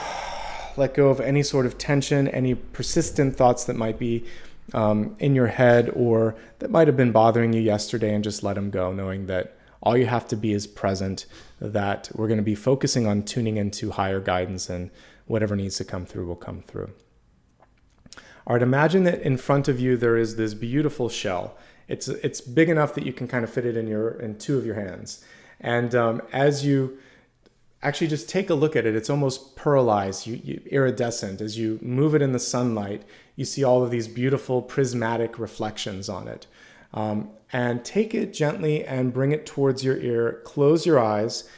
Let go of any sort of tension, any persistent thoughts that might be in your head or that might have been bothering you yesterday, and just let them go, knowing that all you have to be is present, that we're going to be focusing on tuning into higher guidance, and whatever needs to come through will come through. All right, imagine that in front of you there is this beautiful shell. It's big enough that you can kind of fit it in 2 of your hands. And as you actually just take a look at it, it's almost pearlized, iridescent. As you move it in the sunlight, you see all of these beautiful prismatic reflections on it. And take it gently and bring it towards your ear. Close your eyes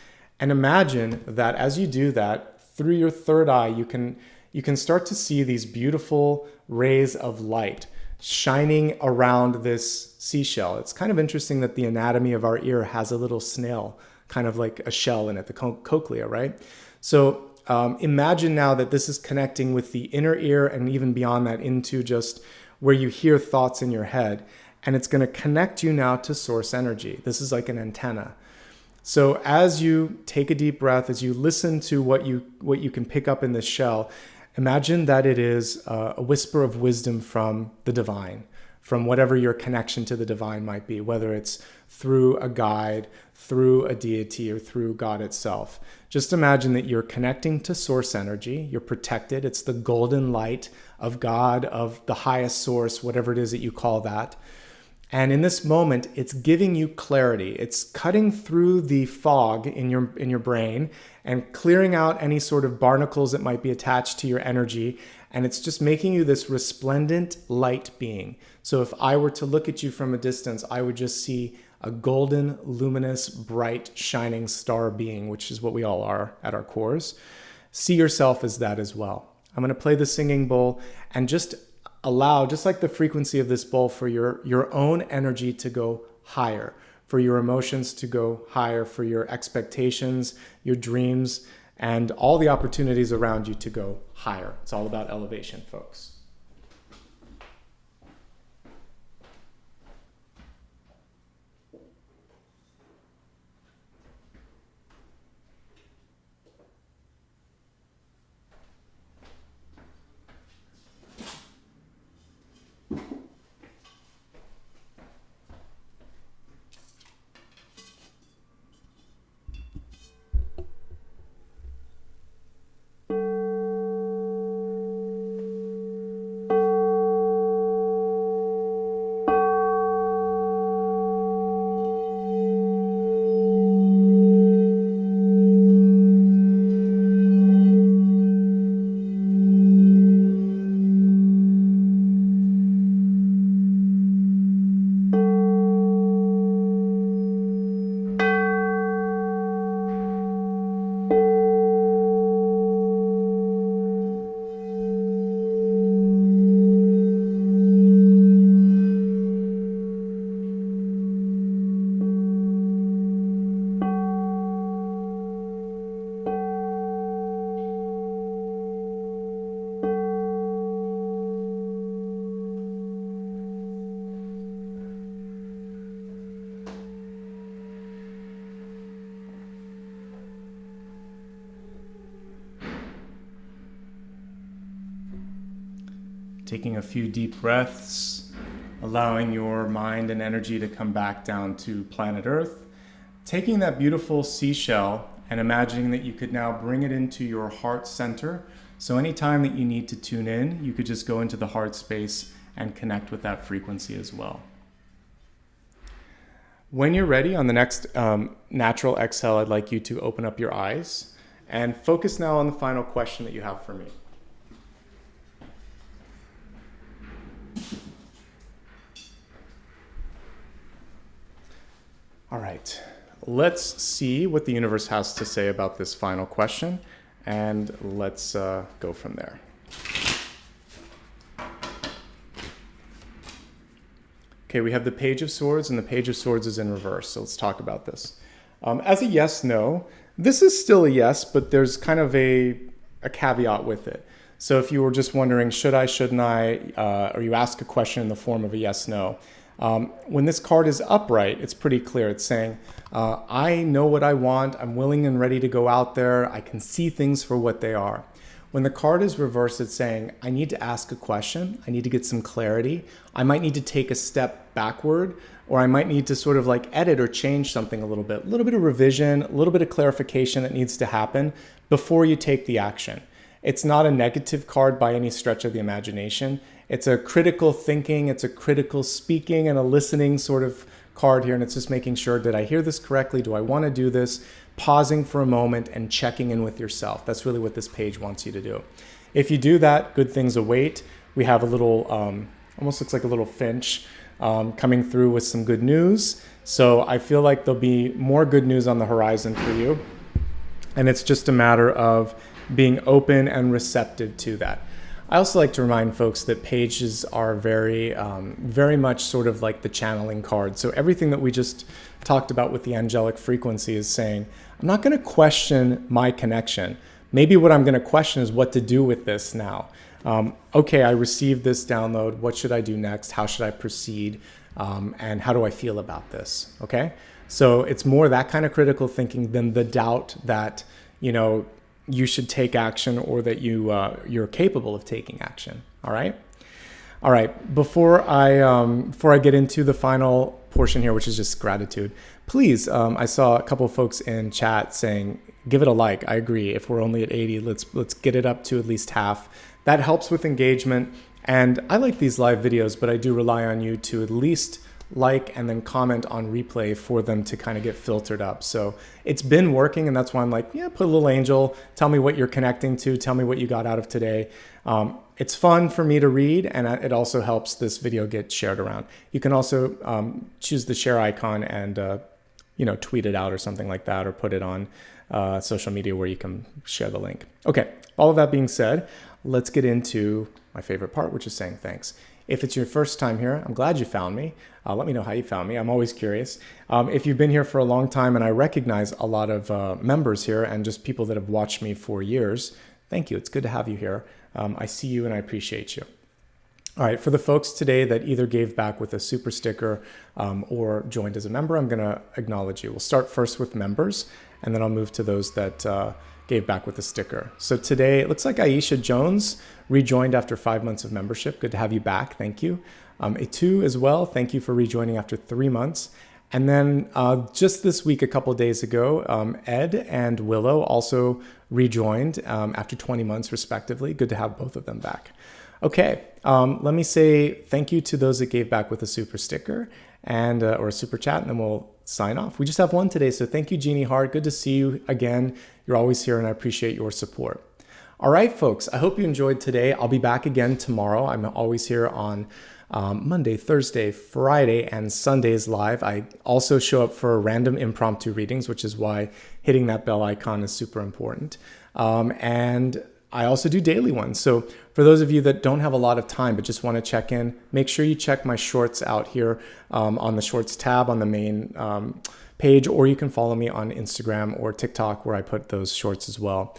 and imagine that as you do that, through your third eye, you can start to see these beautiful rays of light shining around this seashell. It's kind of interesting that the anatomy of our ear has a little snail, kind of like a shell in it, the cochlea, right? So imagine now that this is connecting with the inner ear and even beyond that into just where you hear thoughts in your head. And it's going to connect you now to source energy. This is like an antenna. So as you take a deep breath, as you listen to what you can pick up in this shell, imagine that it is a whisper of wisdom from the divine, from whatever your connection to the divine might be, whether it's through a guide, through a deity, or through God itself. Just imagine that you're connecting to source energy. You're protected. It's the golden light of God, of the highest source, whatever it is that you call that. And in this moment, it's giving you clarity. It's cutting through the fog in your brain and clearing out any sort of barnacles that might be attached to your energy. And it's just making you this resplendent light being. So if I were to look at you from a distance, I would just see a golden, luminous, bright, shining star being, which is what we all are at our cores. See yourself as that as well. I'm going to play the singing bowl and just allow, just like the frequency of this bowl, for your own energy to go higher, for your emotions to go higher, for your expectations, your dreams, and all the opportunities around you to go higher. It's all about elevation, folks. Taking a few deep breaths, allowing your mind and energy to come back down to planet Earth. Taking that beautiful seashell and imagining that you could now bring it into your heart center. So anytime that you need to tune in, you could just go into the heart space and connect with that frequency as well. When you're ready, on the next natural exhale, I'd like you to open up your eyes and focus now on the final question that you have for me. All right, let's see what the universe has to say about this final question, and let's go from there. Okay, we have the Page of Swords, and the Page of Swords is in reverse, so let's talk about this. As a yes-no, this is still a yes, but there's kind of a caveat with it. So if you were just wondering, should I, shouldn't I, or you ask a question in the form of a yes-no, when this card is upright, it's pretty clear. It's saying, I know what I want, I'm willing and ready to go out there, I can see things for what they are. When the card is reversed, it's saying, I need to ask a question, I need to get some clarity, I might need to take a step backward, or I might need to sort of like edit or change something a little bit of revision, a little bit of clarification that needs to happen before you take the action. It's not a negative card by any stretch of the imagination. It's a critical thinking, it's a critical speaking and a listening sort of card here, and it's just making sure, did I hear this correctly? Do I want to do this? Pausing for a moment and checking in with yourself. That's really what this page wants you to do. If you do that, good things await. We have a little, almost looks like a little finch coming through with some good news. So I feel like there'll be more good news on the horizon for you. And it's just a matter of being open and receptive to that. I also like to remind folks that pages are very much sort of like the channeling card. So everything that we just talked about with the angelic frequency is saying, I'm not going to question my connection. Maybe what I'm going to question is what to do with this now. Okay, I received this download. What should I do next? How should I proceed? And how do I feel about this? Okay, so it's more that kind of critical thinking than the doubt that, you know, you should take action or that you're capable of taking action. All right. Before I get into the final portion here, which is just gratitude, please. I saw a couple of folks in chat saying, "Give it a like." I agree. If we're only at 80, let's get it up to at least half. That helps with engagement. And I like these live videos, but I do rely on you to at least like and then comment on replay for them to kind of get filtered up. So it's been working, and that's why I'm like, yeah, put a little angel, tell me what you're connecting to, tell me what you got out of today. It's fun for me to read, and it also helps this video get shared around. You can also choose the share icon and tweet it out or something like that, or put it on social media where you can share the link. Okay, all of that being said, let's get into my favorite part, which is saying thanks. If it's your first time here, I'm glad you found me. Let me know how you found me. I'm always curious. If you've been here for a long time, and I recognize a lot of members here and just people that have watched me for years, thank you. It's good to have you here. I see you and I appreciate you. All right, for the folks today that either gave back with a super sticker or joined as a member, I'm going to acknowledge you. We'll start first with members, and then I'll move to those that gave back with a sticker. So today, it looks like Aisha Jones rejoined after 5 months of membership. Good to have you back. Thank you. Etu as well. Thank you for rejoining after 3 months. And then just this week, a couple of days ago, Ed and Willow also rejoined after 20 months respectively. Good to have both of them back. Okay, let me say thank you to those that gave back with a super sticker and or a super chat, and then we'll sign off. We just have one today, so thank you, Jeannie Hart. Good to see you again. You're always here, and I appreciate your support. All right, folks, I hope you enjoyed today. I'll be back again tomorrow. I'm always here on Monday, Thursday, Friday, and Sundays live. I also show up for random impromptu readings, which is why hitting that bell icon is super important. And I also do daily ones. So for those of you that don't have a lot of time but just want to check in, make sure you check my shorts out here on the shorts tab on the main page, or you can follow me on Instagram or TikTok where I put those shorts as well.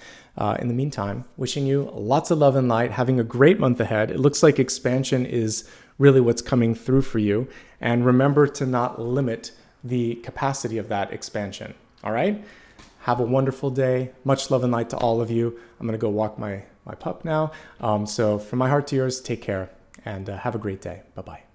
In the meantime, wishing you lots of love and light, having a great month ahead. It looks like expansion is really what's coming through for you. And remember to not limit the capacity of that expansion. All right? Have a wonderful day. Much love and light to all of you. I'm going to go walk my pup now. So from my heart to yours, take care. and have a great day. Bye-bye.